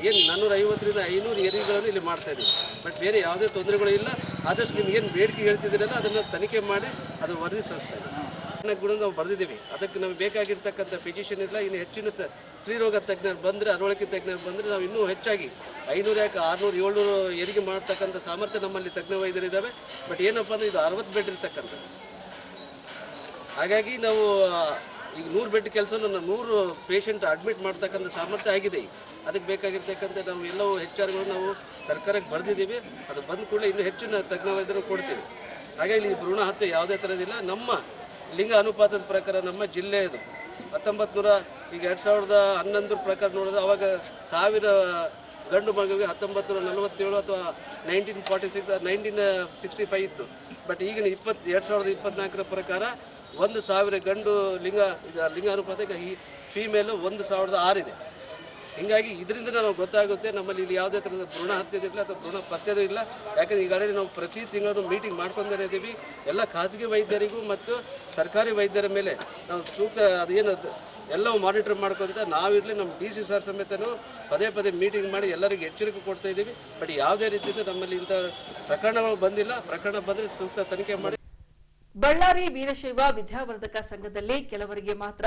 450ರಿಂದ 500 ಹೆರಿಗೆಗಳನ್ನು ಇಲ್ಲಿ ಮಾಡ್ತಾ ಇದ್ದೀವಿ. ಬಟ್ ಬೇರೆ ಯಾವುದೇ ತೊಂದರೆಗಳು ಇಲ್ಲ. ಆದಷ್ಟು ನಿಮ್ಗೇನು ಬೇಡಿಕೆ ಹೇಳ್ತಿದ್ದೀರಲ್ಲ ಅದನ್ನು ತನಿಖೆ ಮಾಡಿ ಅದು ವರದಿ ಸಲ್ಲಿಸ್ತಾ ಇದ್ದೀವಿ. ಗುಣ ನಾವು ಬರೆದಿದ್ದೀವಿ. ಅದಕ್ಕೆ ನಮಗೆ ಬೇಕಾಗಿರ್ತಕ್ಕಂಥ ಫಿಸಿಷಿಯನ್ ಇಲ್ಲ. ಇನ್ನು ಹೆಚ್ಚಿನ ಸ್ತ್ರೀರೋಗ ತಜ್ಞರು ಬಂದರೆ, ಅರವಳಿಕೆ ತಜ್ಞರು ಬಂದರೆ ನಾವು ಇನ್ನೂ ಹೆಚ್ಚಾಗಿ 500 ಯಾಕೆ 600 700 ಹೆರಿಗೆ ಮಾಡ್ತಕ್ಕಂಥ ಸಾಮರ್ಥ್ಯ ನಮ್ಮಲ್ಲಿ ತಜ್ಞ ವೈದ್ಯರಿದ್ದಾವೆ. ಬಟ್ ಏನಪ್ಪ ಅಂದರೆ ಇದು 60 ಬೆಡ್ ಇರ್ತಕ್ಕಂಥದ್ದು. ಹಾಗಾಗಿ ನಾವು ಈಗ 100 ಬೆಡ್ ಕೆಲಸ 100 ಪೇಷಂಟ್ ಅಡ್ಮಿಟ್ ಮಾಡ್ತಕ್ಕಂಥ ಸಾಮರ್ಥ್ಯ ಆಗಿದೆ. ಅದಕ್ಕೆ ಬೇಕಾಗಿರ್ತಕ್ಕಂಥ ನಾವು ಎಲ್ಲವೂ HR ನಾವು ಸರ್ಕಾರಕ್ಕೆ ಬರೆದಿದ್ದೀವಿ. ಅದು ಬಂದ ಕೂಡಲೇ ಇನ್ನೂ ಹೆಚ್ಚಿನ ತಜ್ಞ ವೈದ್ಯರು ಕೊಡ್ತೀವಿ. ಹಾಗಾಗಿ ಇಲ್ಲಿ ಭ್ರೂಣ ಹತ್ಯೆ ಯಾವುದೇ ಥರದಿಲ್ಲ. ನಮ್ಮ ಲಿಂಗ ಅನುಪಾತದ ಪ್ರಕಾರ ನಮ್ಮ ಜಿಲ್ಲೆಯದು 1900 ಈಗ 2011 ಪ್ರಕಾರ ನೋಡಿದ್ರೆ ಅವಾಗ 1000 ಗಂಡು ಮಗುವಿಗೆ 1947 ಅಥವಾ 1946 1965 ಇತ್ತು. ಬಟ್ ಈಗಿನ 2024 ಪ್ರಕಾರ 1000 ಗಂಡು ಲಿಂಗ ಅನುಪಾತ ಈಗ ಫೀಮೇಲು 1006 ಇದೆ. ಹೀಗಾಗಿ ಇದರಿಂದ ನಾವು ಗೊತ್ತಾಗುತ್ತೆ ನಮ್ಮಲ್ಲಿ ಇಲ್ಲಿ ಯಾವುದೇ ಥರದ ಭ್ರೂಣ ಹತ್ಯೆದಿಲ್ಲ ಅಥವಾ ಭ್ರೂಣ ಪತ್ಯದೂ ಇಲ್ಲ. ಯಾಕಂದರೆ ಈಗಾಗಲೇ ನಾವು ಪ್ರತಿ ತಿಂಗಳು ಮೀಟಿಂಗ್ ಮಾಡ್ಕೊಂಡೇ ಇದ್ದೀವಿ. ಎಲ್ಲ ಖಾಸಗಿ ವೈದ್ಯರಿಗೂ ಮತ್ತು ಸರ್ಕಾರಿ ವೈದ್ಯರ ಮೇಲೆ ನಾವು ಸೂಕ್ತ ಅದೇನದು ಎಲ್ಲವೂ ಮಾನಿಟರ್ ಮಾಡ್ಕೊತ ನಾವಿರಲಿ ನಮ್ಮ DC ಸರ್ ಸಮೇತನೂ ಪದೇ ಮೀಟಿಂಗ್ ಮಾಡಿ ಎಲ್ಲರಿಗೂ ಎಚ್ಚರಿಕೆ ಕೊಡ್ತಾ ಇದ್ದೀವಿ. ಬಟ್ ಯಾವುದೇ ರೀತಿಯಿಂದ ನಮ್ಮಲ್ಲಿ ಇಂಥ ಪ್ರಕರಣಗಳು ಬಂದಿಲ್ಲ. ಪ್ರಕರಣ ಬಂದರೆ ಸೂಕ್ತ ತನಿಖೆ ಮಾಡಿ. ಬಳ್ಳಾರಿ ವೀರಶೈವ ವಿದ್ಯಾವರ್ಧಕ ಸಂಘದಲ್ಲಿ ಕೆಲವರಿಗೆ ಮಾತ್ರ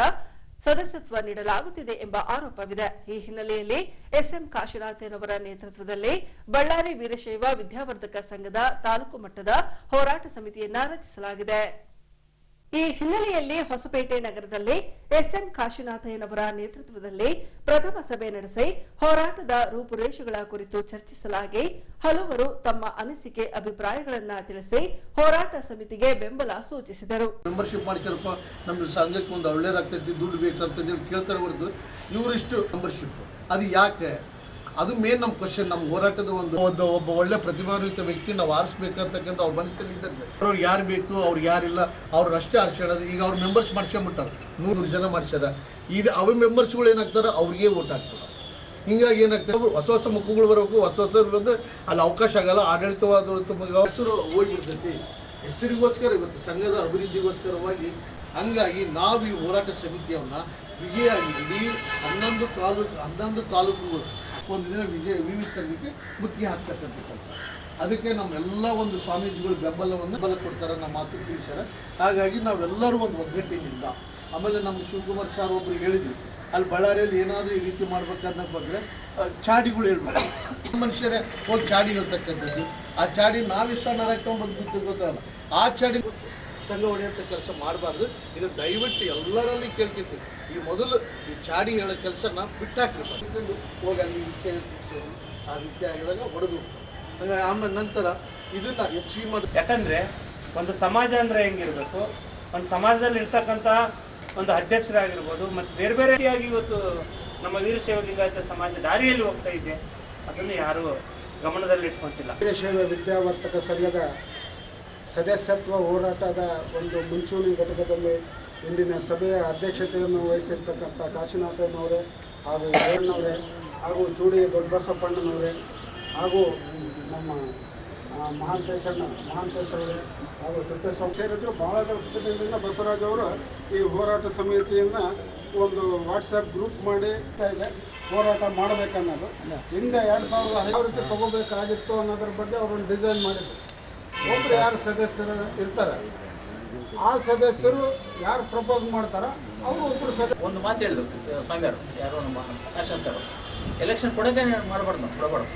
ಸದಸ್ಯತ್ವ ನೀಡಲಾಗುತ್ತಿದೆ ಎಂಬ ಆರೋಪವಿದೆ. ಈ ಹಿನ್ನೆಲೆಯಲ್ಲಿ SM ಕಾಶಿನಾಥನವರ ನೇತೃತ್ವದಲ್ಲಿ ಬಳ್ಳಾರಿ ವೀರಶೈವ ವಿದ್ಯಾವರ್ಧಕ ಸಂಘದ ತಾಲೂಕು ಮಟ್ಟದ ಹೋರಾಟ ಸಮಿತಿಯನ್ನ ರಚಿಸಲಾಗಿದೆ. ಈ ಹಿನ್ನೆಲೆಯಲ್ಲಿ ಹೊಸಪೇಟೆ ನಗರದಲ್ಲಿ SM ಕಾಶಿನಾಥಯ್ಯನವರ ನೇತೃತ್ವದಲ್ಲಿ ಪ್ರಥಮ ಸಭೆ ನಡೆಸಿ ಹೋರಾಟದ ರೂಪುರೇಷೆಗಳ ಕುರಿತು ಚರ್ಚಿಸಲಾಗಿ ಹಲವರು ತಮ್ಮ ಅನಿಸಿಕೆ ಅಭಿಪ್ರಾಯಗಳನ್ನು ತಿಳಿಸಿ ಹೋರಾಟ ಸಮಿತಿಗೆ ಬೆಂಬಲ ಸೂಚಿಸಿದರು. ಮೆಂಬರ್ಶಿಪ್ ಮಾಡಿಸರಪ್ಪ ನಮ್ಮ ಸಂಘಕ್ಕೆ ಒಂದು ಒಳ್ಳೇದಾಗ್ತೈತಿ, ದುಡ್ಡು ಬೇಕಂತ ಕೇಳ್ತಾರೆ ಹೊರತು ಇವರಿಷ್ಟು ಮೆಂಬರ್ಶಿಪ್ ಅದು ಯಾಕೆ? ಅದು ಮೇನ್ ನಮ್ಮ ಕ್ವಶನ್. ನಮ್ಮ ಹೋರಾಟದ ಒಬ್ಬ ಒಳ್ಳೆ ಪ್ರತಿಭಾನ್ವಿತ ವ್ಯಕ್ತಿ ನಾವು ಆರಿಸ್ಬೇಕಂತಕ್ಕಂಥ ಅವ್ರ ಮನಸ್ಸಲ್ಲಿ ಇದ್ದಾರೆ. ಅವ್ರು ಯಾರು ಬೇಕು, ಅವ್ರು ಯಾರಿಲ್ಲ, ಅವ್ರು ಅಷ್ಟೇ ಆರಿಸ್ಕೊಳ್ಳೋದು. ಈಗ ಅವ್ರು ಮೆಂಬರ್ಸ್ ಮಾಡ್ಸ್ಕೊಂಬಿಟ್ಟಾರೆ, 100 ಜನ ಮಾಡ್ಸ್ಯಾರ. ಈಗ ಅವ ಮೆಂಬರ್ಸ್ಗಳು ಏನಾಗ್ತಾರೆ, ಅವ್ರಿಗೆ ಓಟ್ ಹಾಕ್ತಾರೆ. ಹಿಂಗಾಗಿ ಏನಾಗ್ತದೆ, ಹೊಸ ಮುಖಗಳು ಬರಬೇಕು. ಹೊಸ ಬಂದರೆ ಅಲ್ಲಿ ಅವಕಾಶ ಆಗಲ್ಲ. ಆಡಳಿತವಾದ ಹೆಸರು ಹೋಗ್ಬಿಡ್ತೈತಿ. ಹೆಸರಿಗೋಸ್ಕರ ಇವತ್ತು ಸಂಘದ ಅಭಿವೃದ್ಧಿಗೋಸ್ಕರವಾಗಿ ಹಂಗಾಗಿ ನಾವು ಈ ಹೋರಾಟ ಸಮಿತಿಯನ್ನು ಬಿಗಿಯಾಗಿ ಇಡೀ 11 ತಾಲೂಕುಗಳು ಒಂದು ದಿನ ವಿವಿ ಸಂಘಕ್ಕೆ ಮುತ್ತಿಗೆ ಹಾಕ್ತಕ್ಕಂಥ ಕೆಲಸ. ಅದಕ್ಕೆ ನಮ್ಮೆಲ್ಲ ಒಂದು ಸ್ವಾಮೀಜಿಗಳು ಬೆಂಬಲ ಕೊಡ್ತಾರೆ, ನಮ್ಮ ಮಾತು ತಿಳಿಸ್ಯಾರ. ಹಾಗಾಗಿ ನಾವೆಲ್ಲರೂ ಒಂದು ಒಗ್ಗಟ್ಟಿನಿಂದ ಆಮೇಲೆ ನಮ್ಮ ಶಿವಕುಮಾರ್ ಸರ್ ಒಬ್ರು ಹೇಳಿದ್ವಿ, ಅಲ್ಲಿ ಬಳ್ಳಾರಿಯಲ್ಲಿ ಏನಾದರೂ ಈ ರೀತಿ ಮಾಡ್ಬೇಕನ್ನೋ ಬಂದರೆ ಚಾಡಿಗಳು ಹೇಳ್ಬೇಕು. ಮನುಷ್ಯರೇ ಹೋಗಿ ಚಾಡಿ ಹೇಳ್ತಕ್ಕಂಥದ್ದು, ಆ ಚಾಡಿ ನಾವಿಷ್ಟ ನರಕ್ಕೆ ತೊಗೊಂಬಂದು ಗೊತ್ತಲ್ಲ, ಆ ಚಾಡಿ ಸಂಘ ಹೊಡೆಯುವಂಥ ಕೆಲಸ ಮಾಡಬಾರ್ದು. ಇದು ದಯವಿಟ್ಟು ಎಲ್ಲರಲ್ಲಿ ಕೇಳ್ಕೊತೀವಿ. ಈ ಮೊದಲು ಈ ಚಾಡಿ ಹೇಳೋ ಕೆಲಸನ ಬಿಟ್ಟಾಕಿರ್ಬಾರ್ದು. ಹೋಗಿ ಅಲ್ಲಿ ಇಚ್ಛೆ ಆ ರೀತಿ ಆಗಿದಾಗ ಹೊಡೆದು ಆಮೇಲೆ ನಂತರ ಇದನ್ನು ಹೆಚ್ಚಿಗೆ ಮಾಡಿ. ಯಾಕಂದರೆ ಒಂದು ಸಮಾಜ ಅಂದರೆ ಹೆಂಗಿರಬೇಕು, ಒಂದು ಸಮಾಜದಲ್ಲಿ ಇರ್ತಕ್ಕಂಥ ಒಂದು ಅಧ್ಯಕ್ಷರಾಗಿರ್ಬೋದು ಮತ್ತು ಬೇರೆ ಬೇರೆ ರೀತಿಯಾಗಿ ಇವತ್ತು ನಮ್ಮ ವೀರಶೈವ ಲಿಂಗಾಯತ ಸಮಾಜ ದಾರಿಯಲ್ಲಿ ಹೋಗ್ತಾ ಇದೆ, ಅದನ್ನು ಯಾರೂ ಗಮನದಲ್ಲಿ ಇಟ್ಕೊಂತಿಲ್ಲ. ವೀರಶೈವ ವಿದ್ಯಾವರ್ತಕ ಸಂಘದ ಸದಸ್ಯತ್ವ ಹೋರಾಟದ ಒಂದು ಮುಂಚೂಣಿ ಘಟಕದಲ್ಲಿ ಇಂದಿನ ಸಭೆಯ ಅಧ್ಯಕ್ಷತೆಯನ್ನು ವಹಿಸಿರ್ತಕ್ಕಂಥ ಕಾಶಿನಾಥನವರೇ ಹಾಗೂ ವೀರಣ್ಣವರೇ ಹಾಗೂ ಚೂಡಿ ದೊಡ್ಡಬಸಪ್ಪಣ್ಣನವರೇ ಹಾಗೂ ನಮ್ಮ ಮಹಾಂತೇಶವರೇ ಹಾಗೂ ತಿಪ್ಪೇಸ್ವಾಮಿ ಸೇರಿದ್ರು. ಭಾಳ ವರ್ಷದಿಂದ ಬಸವರಾಜ್ ಅವರು ಈ ಹೋರಾಟ ಸಮಿತಿಯನ್ನು ಒಂದು ವಾಟ್ಸಪ್ ಗ್ರೂಪ್ ಮಾಡಿ ಇದೆ ಹೋರಾಟ ಮಾಡಬೇಕನ್ನೋದು. ಹಿಂದೆ 2005 ಯಾವ ರೀತಿ ತೊಗೋಬೇಕಾಗಿತ್ತು ಅನ್ನೋದ್ರ ಬಗ್ಗೆ ಅವರೊಂದು ಡಿಸೈನ್ ಮಾಡಿದ್ರು. ಒಬ್ಬರು ಯಾರು ಸದಸ್ಯರು ಇರ್ತಾರೆ, ಆ ಸದಸ್ಯರು ಯಾರು ಪ್ರಪೋಸ್ ಮಾಡ್ತಾರ ಅವರು ಒಬ್ಬರು ಒಂದು ಮಾತು ಹೇಳಿದ್ರು ಸ್ವಾಮಿಯವರು, ಯಾರೋ ನಮ್ಮ ಕಾಶಂತರು, ಎಲೆಕ್ಷನ್ ಕೊಡೋದೇ ಮಾಡಬಾರ್ದು, ನಾವು ಕೊಡಬಾರ್ದು,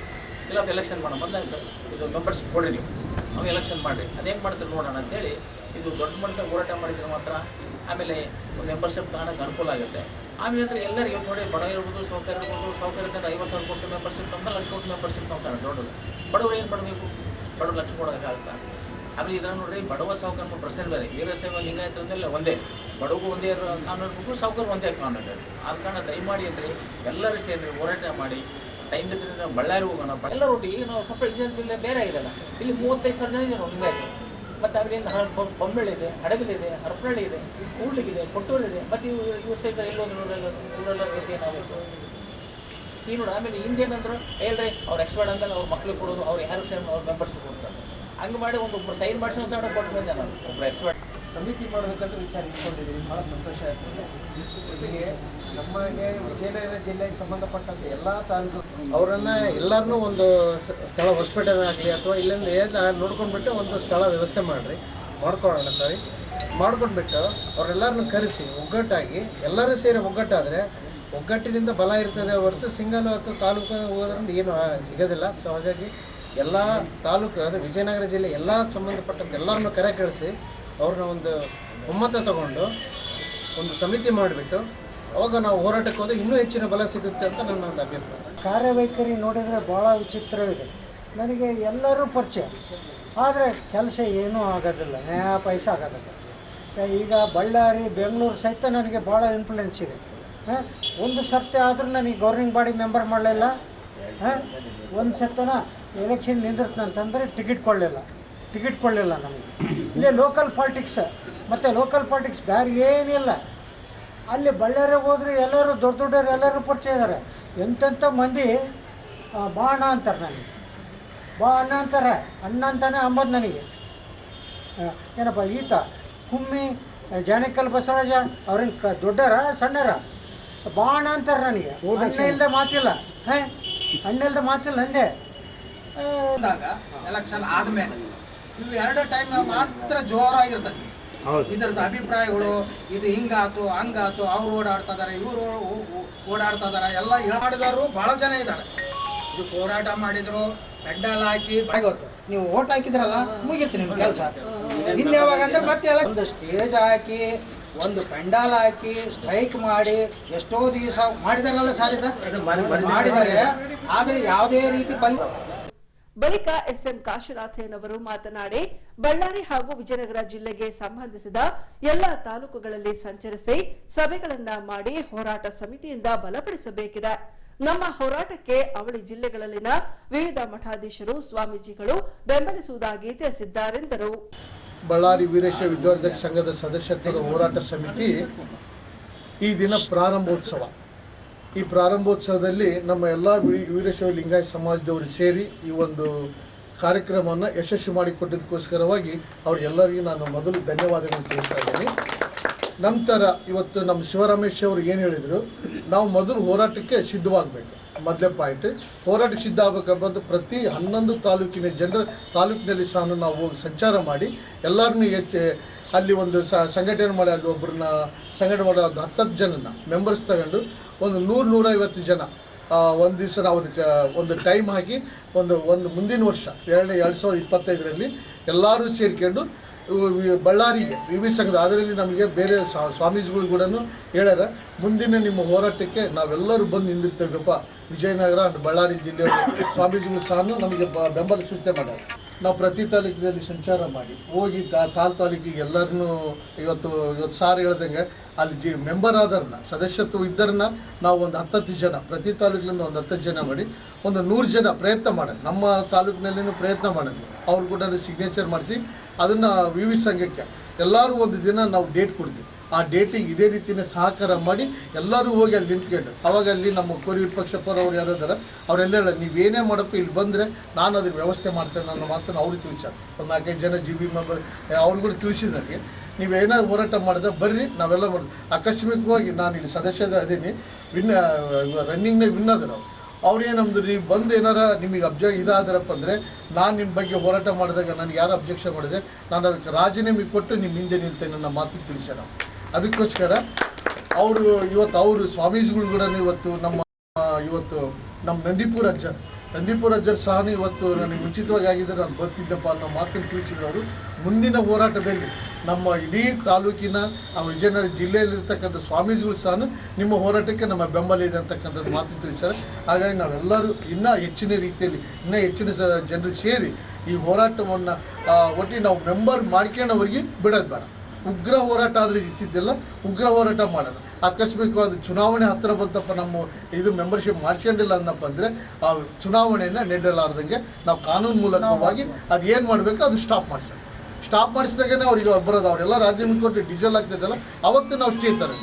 ಇಲ್ಲ ಎಲೆಕ್ಷನ್ ಮಾಡೋಣ ಬಂದಾಗ ಸರ್ ಇದು ಮೆಂಬರ್ಶಿಪ್ ಕೊಡ್ರಿ ನೀವು, ನಾವು ಎಲೆಕ್ಷನ್ ಮಾಡಿರಿ, ಅದೇನು ಮಾಡ್ತೀರಿ ನೋಡೋಣ ಅಂತೇಳಿ ಇದು ದೊಡ್ಡ ಮಟ್ಟದಲ್ಲಿ ಹೋರಾಟ ಮಾಡಿದ್ರೆ ಮಾತ್ರ ಆಮೇಲೆ ಒಂದು ಮೆಂಬರ್ಶಿಪ್ ತಗೊಳಕ್ಕೆ ಅನುಕೂಲ ಆಗುತ್ತೆ. ಆಮೇಲೆ ಅಂದರೆ ಎಲ್ಲರಿಗೂ ನೋಡಿ, ಬಡ ಇರ್ಬೋದು, ಸೌಕರ್ಯ ಇರ್ಬೋದು, ಸೌಕರ್ಯ ಇದ್ದರೆ 50,000 ಕೊಟ್ಟು ಮೆಂಬರ್ಶಿಪ್ ಅಂತ ಲಕ್ಷ ಕೊಟ್ಟು ಮೆಂಬರ್ಶಿಪ್ ತಗೊಳ್ತಾರೆ ದೊಡ್ಡದು. ಬಡವರು ಏನು ಮಾಡಬೇಕು, ಬಡವರು ಲಕ್ಷ ಕೊಡೋಕ್ಕಾಗುತ್ತಾ? ಆಮೇಲೆ ಇದನ್ನು ನೋಡ್ರಿ, ಬಡವ ಸಾವುಕಾರ ಪ್ರಶ್ನೆ ಬೇರೆ. ವೀರಶೈವ ಲಿಂಗಾಯತರನ್ನೆಲ್ಲ ಒಂದೇ, ಬಡವಗೂ ಒಂದೇ ಕಾನೂನು ಇರಬೇಕು, ಸಾವುಕಾರ ಒಂದೇ ಕಾನೂನು ಇರಬೇಕು. ಆದ ಕಾರಣ ದಯಮಾಡಿ ಅಂದರೆ ಎಲ್ಲರೂ ಸೇರಿ ಹೋರಾಟ ಮಾಡಿ ಟೈಮ್ ಇದ್ರಿಂದ ಬಳ್ಳಾರಿ ಹೋಗೋಣ. ಎಲ್ಲರೂ ಒಟ್ಟಿಗೆ ಈಗ ನಾವು ಸಪ್ರೇಟ್ ಜಿಲ್ಲೆ ಬೇರೆ ಆಗಿರಲ್ಲ, ಇಲ್ಲಿ 35,000 ಜನ ಇದೆ ನಾವು ಲಿಂಗಾಯತ. ಮತ್ತು ಆಮೇಲೆ ಬೊಮ್ಮೆಳಿದೆ, ಹಡಗಲಿದೆ, ಹರಪನಹಳ್ಳಿ ಇದೆ, ಕೂಡ್ಲಿಗಿದೆ, ಕೊಟ್ಟೂರಿದೆ, ಮತ್ತು ಇವ್ರ ಸೈಡ್ ಎಲ್ಲೊಂದು ಇವರೆಲ್ಲ ರೀತಿ ಏನಾಗಬೇಕು ಈಗ ನೋಡಿ. ಆಮೇಲೆ ಹಿಂದೇನಂದ್ರು ಹೇಳ್ರಿ ಅವ್ರು ಎಕ್ಸ್ಪರ್ಟ್ ಅಂದಾಗ ಅವ್ರ ಮಕ್ಳಿಗೆ ಕೊಡೋದು, ಅವ್ರು ಯಾರು ಸೇರಿ ಅವ್ರ ಮೆಂಬರ್ಸ್ ಕೊಡ್ತಾರೆ. ಹಂಗೆ ಮಾಡಿ ಒಬ್ಬರು ಸೈನ್ ಮಾಡಿಸೋ ಸಹ ಕೊಟ್ಟು ಬಂದೆ ನಾನು, ಒಬ್ಬರು ಎಕ್ಸ್ಪರ್ಟ್. ಸಮಿತಿ ಮಾಡಬೇಕಂತ ವಿಚಾರ ಇಟ್ಕೊಂಡಿದ್ದೀವಿ. ಭಾಳ ಸಂತೋಷ ಆಗ್ತದೆ. ಜೊತೆಗೆ ನಮಗೆ ವಿಜಯನಗರ ಜಿಲ್ಲೆಗೆ ಸಂಬಂಧಪಟ್ಟಂಥ ಎಲ್ಲ ತಾಲೂಕು ಅವರನ್ನು ಎಲ್ಲರನ್ನೂ ಒಂದು ಸ್ಥಳ ಹಾಸ್ಪಿಟಲ್ ಆಗಲಿ ಅಥವಾ ಇಲ್ಲಿಂದ ನೋಡ್ಕೊಂಡ್ಬಿಟ್ಟು ಒಂದು ಸ್ಥಳ ವ್ಯವಸ್ಥೆ ಮಾಡಿರಿ, ಮಾಡ್ಕೊಳ್ಳೋಣ ಸರಿ. ಮಾಡ್ಕೊಂಡ್ಬಿಟ್ಟು ಅವರೆಲ್ಲರನ್ನು ಕರೆಸಿ ಒಗ್ಗಟ್ಟಾಗಿ ಎಲ್ಲರೂ ಸೇರಿ ಒಗ್ಗಟ್ಟಾದರೆ ಒಗ್ಗಟ್ಟಿನಿಂದ ಬಲ ಇರ್ತದೆ ಹೊರತು ಸಿಂಗಲ್ ಅಥವಾ ತಾಲೂಕು ಹೋಗೋದ್ರಿಂದ ಏನು ಸಿಗೋದಿಲ್ಲ. ಸೊ ಹಾಗಾಗಿ ಎಲ್ಲ ತಾಲೂಕು ಅಂದರೆ ವಿಜಯನಗರ ಜಿಲ್ಲೆ ಎಲ್ಲ ಸಂಬಂಧಪಟ್ಟಂಥ ಎಲ್ಲರನ್ನು ಕರೆ ಕಳಿಸಿ ಅವ್ರನ್ನ ಒಂದು ಒಮ್ಮತ ತಗೊಂಡು ಒಂದು ಸಮಿತಿ ಮಾಡಿಬಿಟ್ಟು ಅವಾಗ ನಾವು ಹೋರಾಟಕ್ಕೆ ಹೋದರೆ ಇನ್ನೂ ಹೆಚ್ಚಿನ ಬಲ ಸಿಗುತ್ತೆ ಅಂತ ನನ್ನ ಒಂದು ಅಭಿಪ್ರಾಯ. ಕಾರ್ಯವೈಖರಿ ನೋಡಿದರೆ ಭಾಳ ವಿಚಿತ್ರವಿದೆ. ನನಗೆ ಎಲ್ಲರೂ ಪರಿಚಯ, ಆದರೆ ಕೆಲಸ ಏನೂ ಆಗೋದಿಲ್ಲ, ನ್ಯಾಯ ಪೈಸೆ ಆಗೋದಿಲ್ಲ. ಈಗ ಬಳ್ಳಾರಿ ಬೆಂಗಳೂರು ಸಹಿತ ನನಗೆ ಭಾಳ ಇನ್ಫ್ಲುಯೆನ್ಸ್ ಇದೆ. ಒಂದು ಸರ್ತಿ ಆದರೂ ನನಗೆ ಗೌರ್ನಿಂಗ್ ಬಾಡಿ ಮೆಂಬರ್ ಮಾಡಲಿಲ್ಲ. ಒಂದು ಸತ್ತನ ಎಲೆಕ್ಷನ್ ನಿಂದಿರ್ತಂತಂದರೆ ಟಿಕೆಟ್ ಕೊಡಲಿಲ್ಲ ನಮಗೆ. ಇಲ್ಲೇ ಲೋಕಲ್ ಪಾಲಿಟಿಕ್ಸ್ ಮತ್ತು ಲೋಕಲ್ ಪಾಲಿಟಿಕ್ಸ್ ಬೇರೆ ಏನಿಲ್ಲ. ಅಲ್ಲಿ ಬಳ್ಳಾರಿಗೆ ಹೋದರೆ ಎಲ್ಲರೂ ದೊಡ್ಡವ್ರು ಎಲ್ಲರೂ ಪರಿಚಯ ಇದ್ದಾರೆ. ಎಂತೆಂಥ ಮಂದಿ ಬಾ ಅಣ್ಣ ಅಂತಾರೆ ನನಗೆ, ಬಾ ಅಣ್ಣ ಅಂತಾರೆ. ಅಣ್ಣ ಅಂತಾನೆ ಅಂಬದು ನನಗೆ. ಏನಪ್ಪ ಈತ ಕುಮ್ಮಿ ಜಾನಿಕಲ್ ಬಸವರಾಜ ಅವ್ರೇನು ದೊಡ್ಡರ ಸಣ್ಣರ, ಬಾ ಅಣ್ಣ ಅಂತಾರೆ ನನಗೆ. ಅಣ್ಣ ಇಲ್ಲದೆ ಮಾತಿಲ್ಲ, ಅಣ್ಣ ಇಲ್ಲದೆ ಮಾತಿಲ್ಲ ಅಂದೆ. ಎಲೆಕ್ಷನ್ ಆದಮೇಲೆ ಇವು 2 ಟೈಮ್ ಮಾತ್ರ ಜೋರಾಗಿರ್ತದೆ ಇದರದ್ದು ಅಭಿಪ್ರಾಯಗಳು. ಇದು ಹಿಂಗಾತು ಹಂಗಾತು, ಅವ್ರು ಓಡಾಡ್ತಾ ಇದಾರೆ, ಇವರು ಓಡಾಡ್ತಾ ಇದಾರೆ, ಎಲ್ಲ ಮಾಡಿದವರು ಭಾಳ ಜನ ಇದ್ದಾರೆ. ಇದಕ್ಕೆ ಹೋರಾಟ ಮಾಡಿದ್ರು, ಪೆಂಡಾಲ್ ಹಾಕಿ ಆಗೋತು. ನೀವು ಓಟ್ ಹಾಕಿದ್ರಲ್ಲ, ಮುಗೀತು ನಿಮ್ಮ ಕೆಲಸ. ಇನ್ನು ಯಾವಾಗ ಅಂದ್ರೆ ಮತ್ತೆ ಎಲ್ಲ ಒಂದು ಸ್ಟೇಜ್ ಹಾಕಿ, ಒಂದು ಪೆಂಡಾಲ್ ಹಾಕಿ, ಸ್ಟ್ರೈಕ್ ಮಾಡಿ ಎಷ್ಟೋ ದಿವಸ ಮಾಡಿದಾರಲ್ಲ ಸಾಧ್ಯತೆ ಮಾಡಿದ್ದಾರೆ. ಆದರೆ ಯಾವುದೇ ರೀತಿ ಬಳಿಕ ಎಸ್ಎಂ ಕಾಶಿನಾಥಯ್ಯನವರು ಮಾತನಾಡಿ, ಬಳ್ಳಾರಿ ಹಾಗೂ ವಿಜಯನಗರ ಜಿಲ್ಲೆಗೆ ಸಂಬಂಧಿಸಿದ ಎಲ್ಲಾ ತಾಲೂಕುಗಳಲ್ಲಿ ಸಂಚರಿಸಿ ಸಭೆಗಳನ್ನ ಮಾಡಿ ಹೋರಾಟ ಸಮಿತಿಯಿಂದ ಬಲಪಡಿಸಬೇಕಿದೆ. ನಮ್ಮ ಹೋರಾಟಕ್ಕೆ ಅವಳಿ ಜಿಲ್ಲೆಗಳಲ್ಲಿನ ವಿವಿಧ ಮಠಾಧೀಶರು, ಸ್ವಾಮೀಜಿಗಳು ಬೆಂಬಲಿಸುವುದಾಗಿ ತಿಳಿಸಿದ್ದಾರೆಂದರು. ಬಳ್ಳಾರಿ ವೀರಶೈವ ವಿದ್ಯಾವರ್ಧಕ ಸಂಘದ ಸದಸ್ಯತ್ವದ ಹೋರಾಟ ಸಮಿತಿ ಈ ದಿನ ಪ್ರಾರಂಭೋತ್ಸವ. ಈ ಪ್ರಾರಂಭೋತ್ಸವದಲ್ಲಿ ನಮ್ಮ ಎಲ್ಲ ವೀರಶೈವ ಲಿಂಗಾಯತ ಸಮಾಜದವರು ಸೇರಿ ಈ ಒಂದು ಕಾರ್ಯಕ್ರಮವನ್ನು ಯಶಸ್ವಿ ಮಾಡಿಕೊಟ್ಟಿದ್ದಕ್ಕೋಸ್ಕರವಾಗಿ ಅವ್ರಿಗೆಲ್ಲರಿಗೂ ನಾನು ಮೊದಲು ಧನ್ಯವಾದಗಳನ್ನು ತಿಳಿಸ್ತಾ ಇದ್ದೀನಿ. ನಂತರ ಇವತ್ತು ನಮ್ಮ ಶಿವರಾಮೇಶ್ ಅವರು ಏನು ಹೇಳಿದರು, ನಾವು ಮೊದಲು ಹೋರಾಟಕ್ಕೆ ಸಿದ್ಧವಾಗಬೇಕು. ಮೊದಲೇ ಪಾಯಿಂಟ್, ಹೋರಾಟಕ್ಕೆ ಸಿದ್ಧ ಆಗಬೇಕಂಬಂದು ಪ್ರತಿ 11 ತಾಲೂಕಿನ ತಾಲೂಕಿನಲ್ಲಿ ಸಹ ನಾವು ಹೋಗಿ ಸಂಚಾರ ಮಾಡಿ ಎಲ್ಲರನ್ನೂ ಅಲ್ಲಿ ಒಂದು ಸಂಘಟನೆ ಮಾಡಿ ಅಲ್ಲಿ ಒಬ್ಬರನ್ನ ಸಂಘಟನೆ ಮಾಡೋ 10 ಜನನ ಮೆಂಬರ್ಸ್ ತಗೊಂಡು ಒಂದು 100-150 ಜನ ಒಂದು ದಿವಸ ನಾವು ಅದಕ್ಕೆ ಒಂದು ಟೈಮ್ ಹಾಕಿ ಒಂದು ಮುಂದಿನ ವರ್ಷ 2025ರಲ್ಲಿ ಎಲ್ಲರೂ ಸೇರ್ಕೊಂಡು ಬಳ್ಳಾರಿಗೆ ವಿ ಸಂಘದ ಅದರಲ್ಲಿ ನಮಗೆ ಬೇರೆ ಸ್ವಾಮೀಜಿಗಳು ಕೂಡ ಹೇಳ್ಯಾರ, ಮುಂದಿನ ನಿಮ್ಮ ಹೋರಾಟಕ್ಕೆ ನಾವೆಲ್ಲರೂ ಬಂದು ನಿಂದಿರ್ತೇವಪ್ಪ. ವಿಜಯನಗರ ಅಂಡ್ ಬಳ್ಳಾರಿ ಜಿಲ್ಲೆಯ ಸ್ವಾಮೀಜಿಗಳು ಸಹ ನಮಗೆ ಬೆಂಬಲ ಸೂಚನೆ ಮಾಡ್ಯಾರ. ನಾವು ಪ್ರತಿ ತಾಲೂಕಿನಲ್ಲಿ ಸಂಚಾರ ಮಾಡಿ ಹೋಗಿ ತಾಲೂಕಿಗೆ ಎಲ್ಲರನ್ನೂ ಇವತ್ತು ಸಾರ್ ಹೇಳ್ದಂಗೆ ಅಲ್ಲಿ ಮೆಂಬರ್ ಆದರನ್ನ ಸದಸ್ಯತ್ವ ಇದ್ದರನ್ನ ನಾವು ಒಂದು 10 ಜನ ಪ್ರತಿ ತಾಲೂಕಿನಿಂದ ಒಂದು 10 ಜನ ಮಾಡಿ ಒಂದು 100 ಜನ ಪ್ರಯತ್ನ ಮಾಡೋಣ. ನಮ್ಮ ತಾಲೂಕಿನಲ್ಲಿನೂ ಪ್ರಯತ್ನ ಮಾಡೋಣ. ಅವ್ರು ಕೂಡ ಸಿಗ್ನೇಚರ್ ಮಾಡಿಸಿ ಅದನ್ನು ವಿ ಸಂಘಕ್ಕೆ ಎಲ್ಲರೂ ಒಂದು ದಿನ ನಾವು ಡೇಟ್ ಕೊಡ್ತೀವಿ. ಆ ಡೇಟಿಗೆ ಇದೇ ರೀತಿಯ ಸಹಕಾರ ಮಾಡಿ ಎಲ್ಲರೂ ಹೋಗಿ ಅಲ್ಲಿ ನಿಂತ್ಕೊಂಡು ಅವಾಗ ಅಲ್ಲಿ ನಮ್ಮ ಕೋರಿ ವಿಪಕ್ಷಪ್ಪರು ಅವ್ರು ಯಾರಿದಾರ ಅವರೆಲ್ಲ ನೀವೇನೇ ಮಾಡಪ್ಪ ಇಲ್ಲಿ ಬಂದರೆ ನಾನು ಅದನ್ನ ವ್ಯವಸ್ಥೆ ಮಾಡ್ತೇನೆ ಅನ್ನೋ ಮಾತನ್ನು ಅವ್ರಿಗೆ ತಿಳಿಸ್ಯಾರ. ಒಂದು 4-5 ಜನ GB ಮೆಂಬರ್ ಅವ್ರು ಕೂಡ ತಿಳಿಸಿದಾಗೆ ನೀವೇನಾದ್ರು ಹೋರಾಟ ಮಾಡಿದ್ರೆ ಬರ್ರಿ ನಾವೆಲ್ಲ ಮಾಡೋದು. ಆಕಸ್ಮಿಕವಾಗಿ ನಾನು ಇಲ್ಲಿ ಸದಸ್ಯದ ಅದೀನಿ ರನ್ನಿಂಗ್ನಾಗ ವಿನ್ ಆದ್ರೆ ಅವ್ರೇನಮ್ದು ನೀವು ಬಂದು ಏನಾರ ನಿಮಗೆ ಇದಾದ್ರಪ್ಪ ಅಂದರೆ ನಾನು ನಿಮ್ಮ ಬಗ್ಗೆ ಹೋರಾಟ ಮಾಡಿದಾಗ ನನಗೆ ಯಾರು ಅಬ್ಜೆಕ್ಷನ್ ಮಾಡಿದ್ರೆ ನಾನು ಅದಕ್ಕೆ ರಾಜೀನಾಮೆ ಕೊಟ್ಟು ನಿಮ್ಮ ಹಿಂದೆ ನಿಲ್ತೇನೆ ನನ್ನ ಮಾತು ತಿಳಿಸ್ಯಾರ. ಅದಕ್ಕೋಸ್ಕರ ಅವರು ಸ್ವಾಮೀಜಿಗಳು ಕೂಡ ಇವತ್ತು ನಮ್ಮ ನಂದೀಪುರ ಅಜ್ಜರ್ ಸಹ ಇವತ್ತು ನನಗೆ ಮುಂಚಿತವಾಗಿ ಆಗಿದ್ದರೆ ನಾನು ಬರ್ತಿದ್ದಪ್ಪ ಅನ್ನೋ ಮಾತನ್ನು ತಿಳಿಸಿದವರು ಮುಂದಿನ ಹೋರಾಟದಲ್ಲಿ ನಮ್ಮ ಇಡೀ ತಾಲೂಕಿನ ವಿಜಯನಗರ ಜಿಲ್ಲೆಯಲ್ಲಿರ್ತಕ್ಕಂಥ ಸ್ವಾಮೀಜಿಗಳು ಸಹ ನಿಮ್ಮ ಹೋರಾಟಕ್ಕೆ ನಮ್ಮ ಬೆಂಬಲ ಇದೆ ಅಂತಕ್ಕಂಥದ್ದು ಮಾತು ತಿಳಿಸ್ತಾರೆ. ಹಾಗಾಗಿ ನಾವೆಲ್ಲರೂ ಇನ್ನೂ ಹೆಚ್ಚಿನ ರೀತಿಯಲ್ಲಿ ಇನ್ನೂ ಹೆಚ್ಚಿನ ಜನರು ಸೇರಿ ಈ ಹೋರಾಟವನ್ನು ಒಟ್ಟು ನಾವು ಮೆಂಬರ್ ಮಾಡ್ಕೊಳ್ಳೋವರಿಗೆ ಬಿಡೋದು ಬೇಡ. ಉಗ್ರ ಹೋರಾಟ ಆದರೆ ಇಚ್ಚಿದ್ದಿಲ್ಲ, ಉಗ್ರ ಹೋರಾಟ ಮಾಡೋಣ. ಆಕಸ್ಮಿಕವಾದ ಚುನಾವಣೆ ಹತ್ತಿರ ಬಂತಪ್ಪ ನಮ್ಮ ಇದು ಮೆಂಬರ್ಶಿಪ್ ಮಾಡ್ಕೊಂಡಿಲ್ಲ ಅನ್ನಪ್ಪ ಅಂದರೆ ಆ ಚುನಾವಣೆಯನ್ನು ನಡೆಯಲಾರ್ದಂಗೆ ನಾವು ಕಾನೂನು ಮೂಲಕವಾಗಿ ಅದು ಏನು ಮಾಡಬೇಕು ಅದು ಸ್ಟಾಪ್ ಮಾಡಿಸಿದಾಗೇ ಅವ್ರಿಗೆ ಬರೋದು. ಅವರೆಲ್ಲ ರಾಜೀನಾಮೆ ಕೊಟ್ಟು ಡೀಸೆಲ್ ಆಗ್ತೈತಲ್ಲ ಅವತ್ತು ನಾವು ಸ್ಟೇತಾರೆ.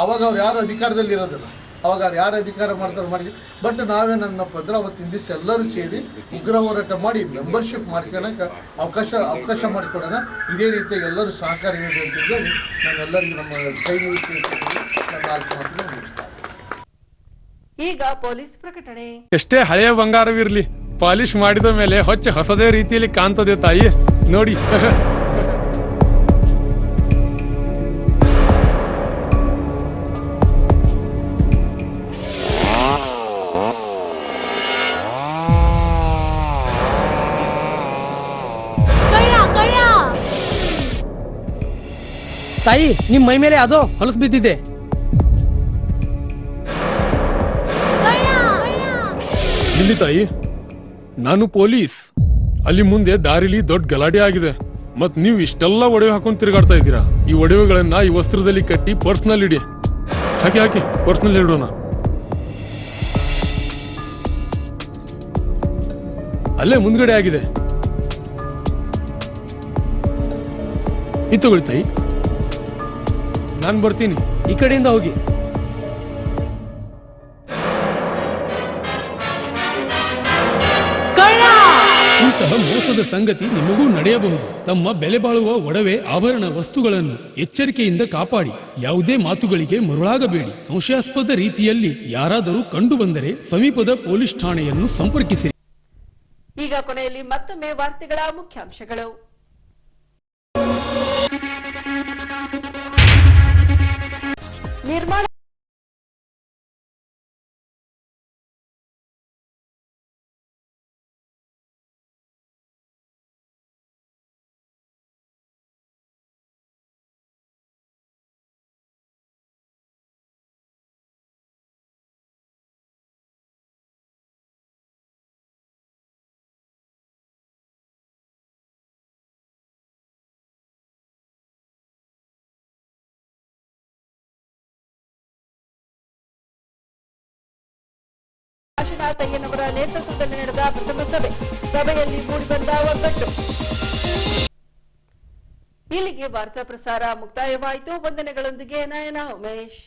ಅವಾಗ ಅವ್ರು ಯಾರು ಅಧಿಕಾರದಲ್ಲಿ ಇರೋದಿಲ್ಲ, ಅವಾಗ ಅವ್ರು ಯಾರು ಅಧಿಕಾರ ಮಾಡ್ತಾರೆ ಮಾಡಿ. ಬಟ್ ನಾವೇನನ್ನಪ್ಪ ಅಂದ್ರೆ ಅವತ್ತಿನ ದಿವಸ ಎಲ್ಲರೂ ಸೇರಿ ಉಗ್ರ ಹೋರಾಟ ಮಾಡಿ ಮೆಂಬರ್ಶಿಪ್ ಮಾಡ್ಕೊಳಕ್ಕೆ ಅವಕಾಶ ಮಾಡಿಕೊಡೋಣ. ಇದೇ ರೀತಿಯಾಗಿ ಎಲ್ಲರೂ ಸಹಕಾರ ಇದೆ ಅಂತ ಹೇಳಿ ನಾನು ಎಲ್ಲರಿಗೂ ನಮ್ಮ ಕೈ ಮುಗಿಸಿ ನನ್ನ 4 ಮಾತನ್ನು ಮುಗಿಸ್ತಾರೆ. ಈಗ ಪೊಲೀಸ್ ಪ್ರಕಟಣೆ. ಎಷ್ಟೇ ಹಳೆಯ ಬಂಗಾರವಿರ್ಲಿ ಪಾಲಿಶ್ ಮಾಡಿದ ಮೇಲೆ ಹೊಸದೇ ರೀತಿಯಲ್ಲಿ ಕಾಣ್ತದೆ ತಾಯಿ ನೋಡಿ. ತಾಯಿ ನಿಮ್ ಮೈ ಮೇಲೆ ಅದು ಹೊಲಸು ಬಿದ್ದಿದೆ. ಇಲ್ಲಿ ತಾಯಿ ನಾನು ಪೊಲೀಸ್. ಅಲ್ಲಿ ಮುಂದೆ ದಾರಿಲಿ ದೊಡ್ಡ ಗಲಾಟೆ ಆಗಿದೆ ಮತ್ ನೀವು ಇಷ್ಟೆಲ್ಲ ಒಡವೆ ಹಾಕೊಂಡು ತಿರುಗಾಡ್ತಾ ಇದ್ದೀರಾ. ಈ ಒಡವೆಗಳನ್ನ ಈ ವಸ್ತ್ರದಲ್ಲಿ ಕಟ್ಟಿ ಪರ್ಸ್ನಲ್ ಇಡಿ. ಹಾಕಿ ಪರ್ಸ್ನಲ್ ಇಡೋಣ. ಅಲ್ಲೇ ಮುಂದ್ಗಡೆ ಆಗಿದೆ. ಇದು ತಗೊಳ್ಳಿ ತಾಯಿ. ನಾನು ಬರ್ತೀನಿ. ಈ ಕಡೆಯಿಂದ ಹೋಗಿ. ಇಂತಹ ಮೋಸದ ಸಂಗತಿ ನಿಮಗೂ ನಡೆಯಬಹುದು. ತಮ್ಮ ಬೆಲೆ ಬಾಳುವ ಒಡವೆ ಆಭರಣ ವಸ್ತುಗಳನ್ನು ಎಚ್ಚರಿಕೆಯಿಂದ ಕಾಪಾಡಿ. ಯಾವುದೇ ಮಾತುಗಳಿಗೆ ಮರುಳಾಗಬೇಡಿ. ಸಂಶಯಾಸ್ಪದ ರೀತಿಯಲ್ಲಿ ಯಾರಾದರೂ ಕಂಡು ಬಂದರೆ ಸಮೀಪದ ಪೊಲೀಸ್ ಠಾಣೆಯನ್ನು ಸಂಪರ್ಕಿಸಿರಿ. ಈಗ ಕೊನೆಯಲ್ಲಿ ಮತ್ತೊಮ್ಮೆ ವಾರ್ತೆಗಳ ಮುಖ್ಯಾಂಶಗಳು. ನಿರ್ಮಾಣ ತಯ್ಯನವರ ನೇತೃತ್ವದಲ್ಲಿ ನಡೆದ ಪ್ರಥಮ ಸಭೆಯಲ್ಲಿ ಮೂಡಿಬಂದ ಒಗ್ಗಟ್ಟು. ಇಲ್ಲಿಗೆ ವಾರ್ತಾ ಪ್ರಸಾರ ಮುಕ್ತಾಯವಾಯಿತು. ವಂದನೆಗಳೊಂದಿಗೆ ನಯನ ಉಮೇಶ್.